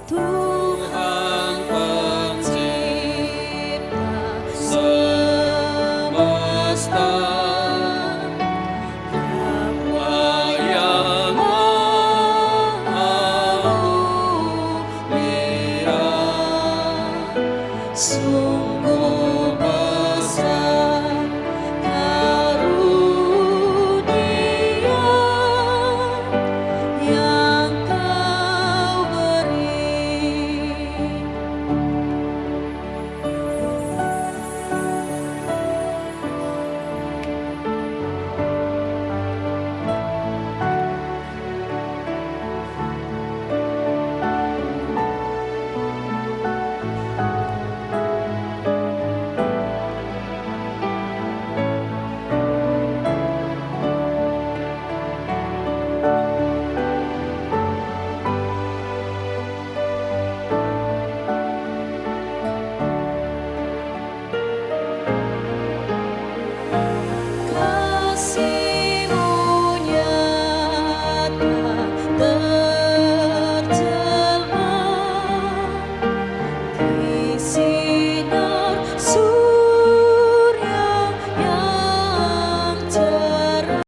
Tuhan pencipta semesta, Kau yang maha mulia, sungguh besar karunia yang Kau beri. Kasih-Mu nyata terjelma di sinar surya yang cerah.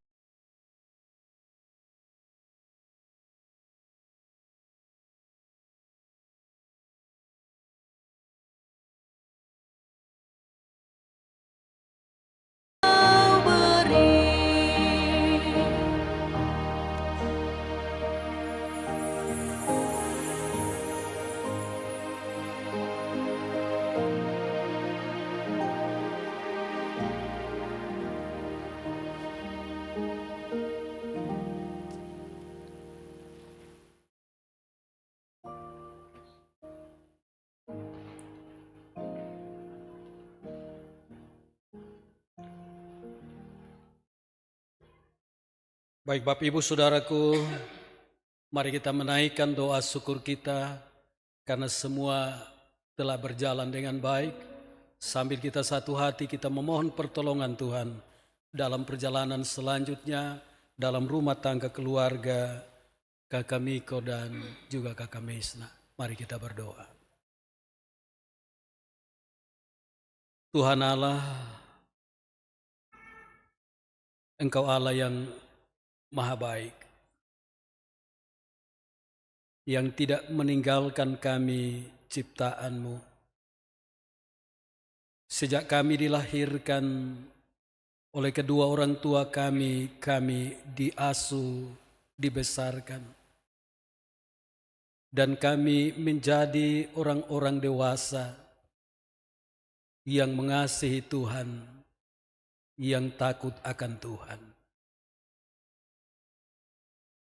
Kau beri. Baik Bapak Ibu Saudaraku, mari kita menaikkan doa syukur kita karena semua telah berjalan dengan baik. Sambil kita satu hati kita memohon pertolongan Tuhan dalam perjalanan selanjutnya, dalam rumah tangga keluarga Kakak Miko dan juga Kakak Mesna. Mari kita berdoa. Tuhan Allah, Engkau Allah yang Maha baik, yang tidak meninggalkan kami ciptaan-Mu. Sejak kami dilahirkan oleh kedua orang tua kami diasuh, dibesarkan. Dan kami menjadi orang-orang dewasa yang mengasihi Tuhan, yang takut akan Tuhan.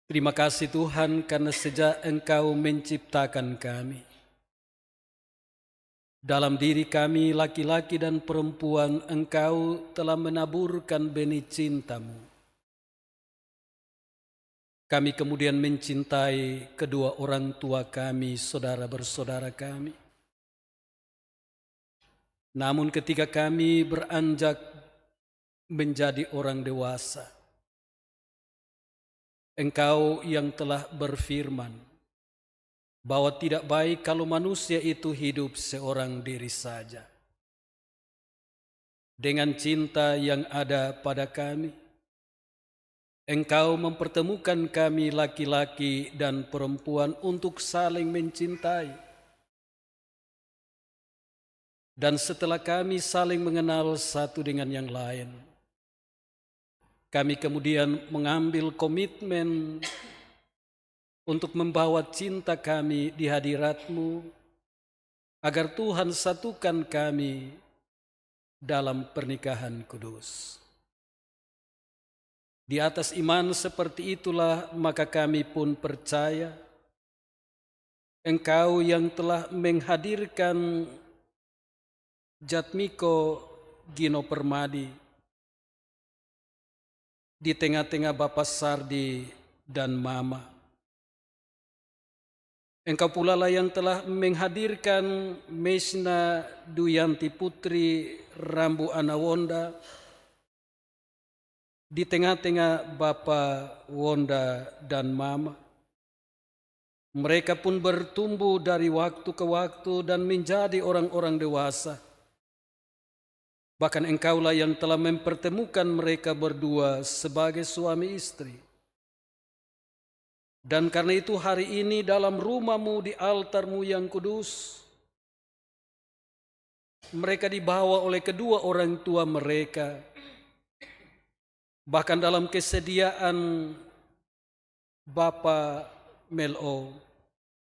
Terima kasih Tuhan karena sejak Engkau menciptakan kami, dalam diri kami laki-laki dan perempuan Engkau telah menaburkan benih cinta-Mu. Kami kemudian mencintai kedua orang tua kami, saudara bersaudara kami. Namun ketika kami beranjak menjadi orang dewasa, Engkau yang telah berfirman bahwa tidak baik kalau manusia itu hidup seorang diri saja. Dengan cinta yang ada pada kami, Engkau mempertemukan kami laki-laki dan perempuan untuk saling mencintai. Dan setelah kami saling mengenal satu dengan yang lain, kami kemudian mengambil komitmen untuk membawa cinta kami di hadirat-Mu, agar Tuhan satukan kami dalam pernikahan kudus. Di atas iman seperti itulah maka kami pun percaya Engkau yang telah menghadirkan Jatmiko Gino Permadi di tengah-tengah Bapak Sardi dan Mama. Engkau pula lah yang telah menghadirkan Mesna Duyanti Putri Rambu Anawonda di tengah-tengah Bapak Wonda dan Mama. Mereka pun bertumbuh dari waktu ke waktu dan menjadi orang-orang dewasa. Bahkan Engkaulah yang telah mempertemukan mereka berdua sebagai suami istri. Dan karena itu hari ini dalam rumah-Mu di altar-Mu yang kudus, mereka dibawa oleh kedua orang tua mereka, bahkan dalam kesediaan Bapak Melo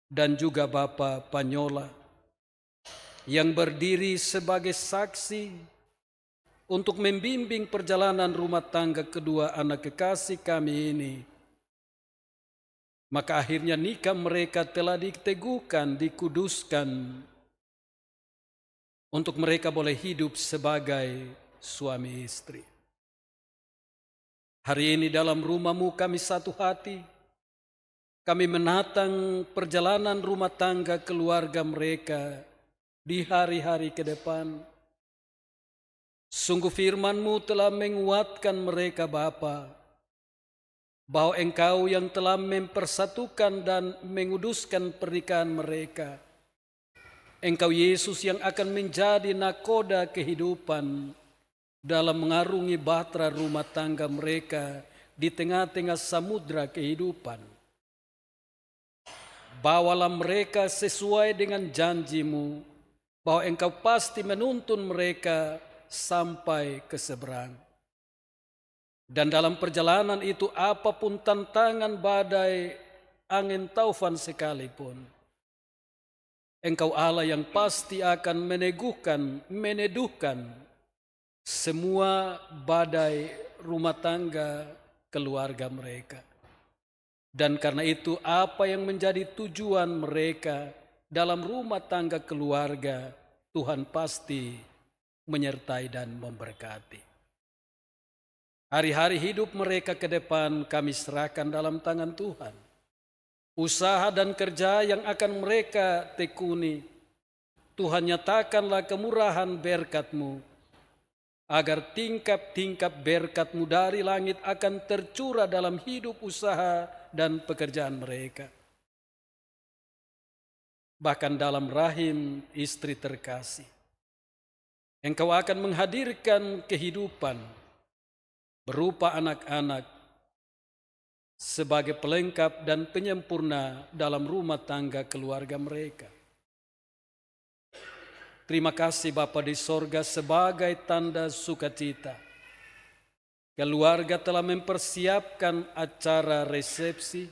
dan juga Bapak Panyola, yang berdiri sebagai saksi untuk membimbing perjalanan rumah tangga kedua anak kekasih kami ini. Maka akhirnya nikah mereka telah diteguhkan, dikuduskan, untuk mereka boleh hidup sebagai suami istri. Hari ini dalam rumah-Mu kami satu hati. Kami menatang perjalanan rumah tangga keluarga mereka di hari-hari ke depan. Sungguh firman-Mu telah menguatkan mereka Bapa, bahwa Engkau yang telah mempersatukan dan menguduskan pernikahan mereka. Engkau Yesus yang akan menjadi nakoda kehidupan dalam mengarungi bahtera rumah tangga mereka di tengah-tengah samudra kehidupan. Bawalah mereka sesuai dengan janji-Mu, bahwa Engkau pasti menuntun mereka sampai ke seberang. Dan dalam perjalanan itu apapun tantangan badai, angin taufan sekalipun, Engkau Allah yang pasti akan meneduhkan semua badai rumah tangga keluarga mereka. Dan karena itu apa yang menjadi tujuan mereka dalam rumah tangga keluarga, Tuhan pasti menyertai dan memberkati. Hari-hari hidup mereka ke depan kami serahkan dalam tangan Tuhan. Usaha dan kerja yang akan mereka tekuni, Tuhan nyatakanlah kemurahan berkat-Mu, agar tingkap-tingkap berkat-Mu dari langit akan tercurah dalam hidup usaha dan pekerjaan mereka. Bahkan dalam rahim istri terkasih, Engkau akan menghadirkan kehidupan berupa anak-anak sebagai pelengkap dan penyempurna dalam rumah tangga keluarga mereka. Terima kasih Bapa di sorga sebagai tanda sukacita. Keluarga telah mempersiapkan acara resepsi.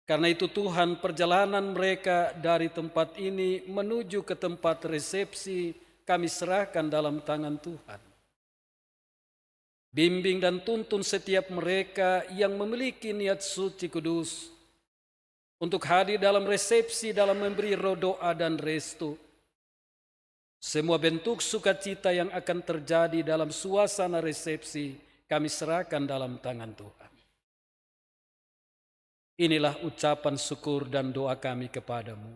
Karena itu Tuhan, perjalanan mereka dari tempat ini menuju ke tempat resepsi kami serahkan dalam tangan Tuhan. Bimbing dan tuntun setiap mereka yang memiliki niat suci kudus untuk hadir dalam resepsi, dalam memberi roh doa dan restu. Semua bentuk sukacita yang akan terjadi dalam suasana resepsi kami serahkan dalam tangan Tuhan. Inilah ucapan syukur dan doa kami kepadamu.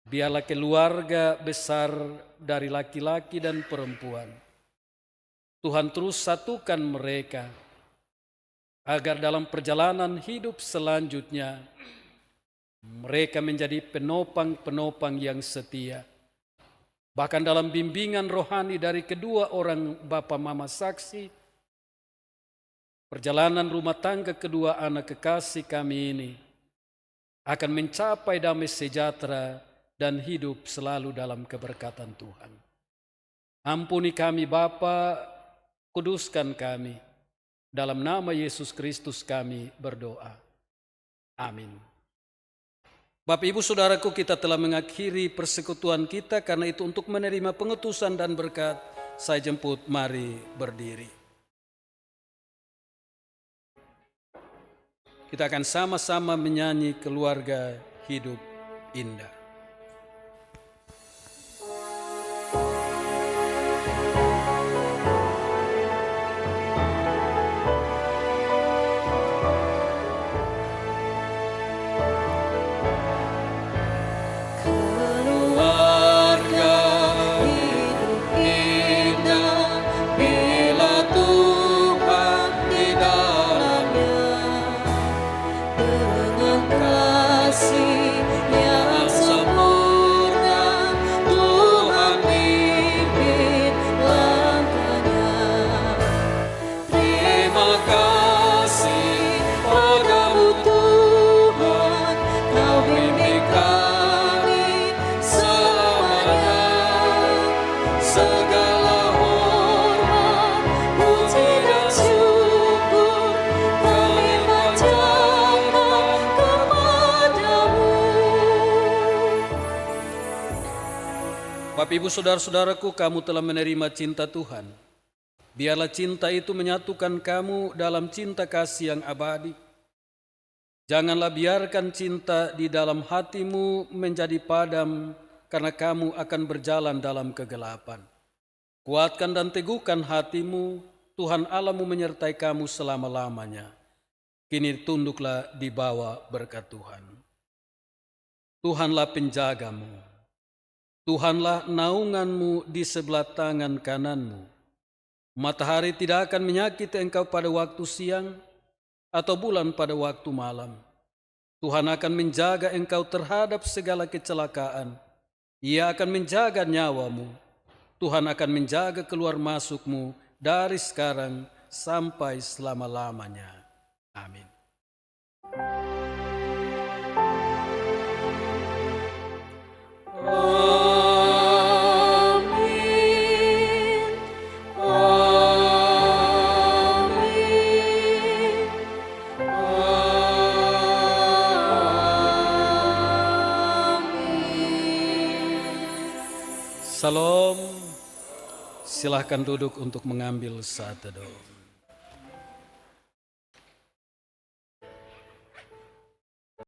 Biarlah keluarga besar dari laki-laki dan perempuan, Tuhan terus satukan mereka, agar dalam perjalanan hidup selanjutnya Mereka menjadi penopang-penopang yang setia. Bahkan dalam bimbingan rohani dari kedua orang Bapa Mama Saksi, perjalanan rumah tangga kedua anak kekasih kami ini akan mencapai damai sejahtera dan hidup selalu dalam keberkatan Tuhan. Ampuni kami Bapa, kuduskan kami. Dalam nama Yesus Kristus kami berdoa. Amin. Bapak Ibu Saudaraku, kita telah mengakhiri persekutuan kita, karena itu untuk menerima pengutusan dan berkat, saya jemput mari berdiri. Kita akan sama-sama menyanyi Keluarga Hidup Indah. Bapak Ibu Saudara-saudaraku, kamu telah menerima cinta Tuhan. Biarlah cinta itu menyatukan kamu dalam cinta kasih yang abadi. Janganlah biarkan cinta di dalam hatimu menjadi padam, karena kamu akan berjalan dalam kegelapan. Kuatkan dan teguhkan hatimu, Tuhan Allahmu menyertai kamu selama-lamanya. Kini tunduklah di bawah berkat Tuhan. Tuhanlah penjagamu. Tuhanlah naunganmu di sebelah tangan kananmu. Matahari tidak akan menyakiti engkau pada waktu siang, atau bulan pada waktu malam. Tuhan akan menjaga engkau terhadap segala kecelakaan. Ia akan menjaga nyawamu. Tuhan akan menjaga keluar masukmu dari sekarang sampai selama-lamanya. Amin. Salam, silahkan duduk untuk mengambil saat teduh.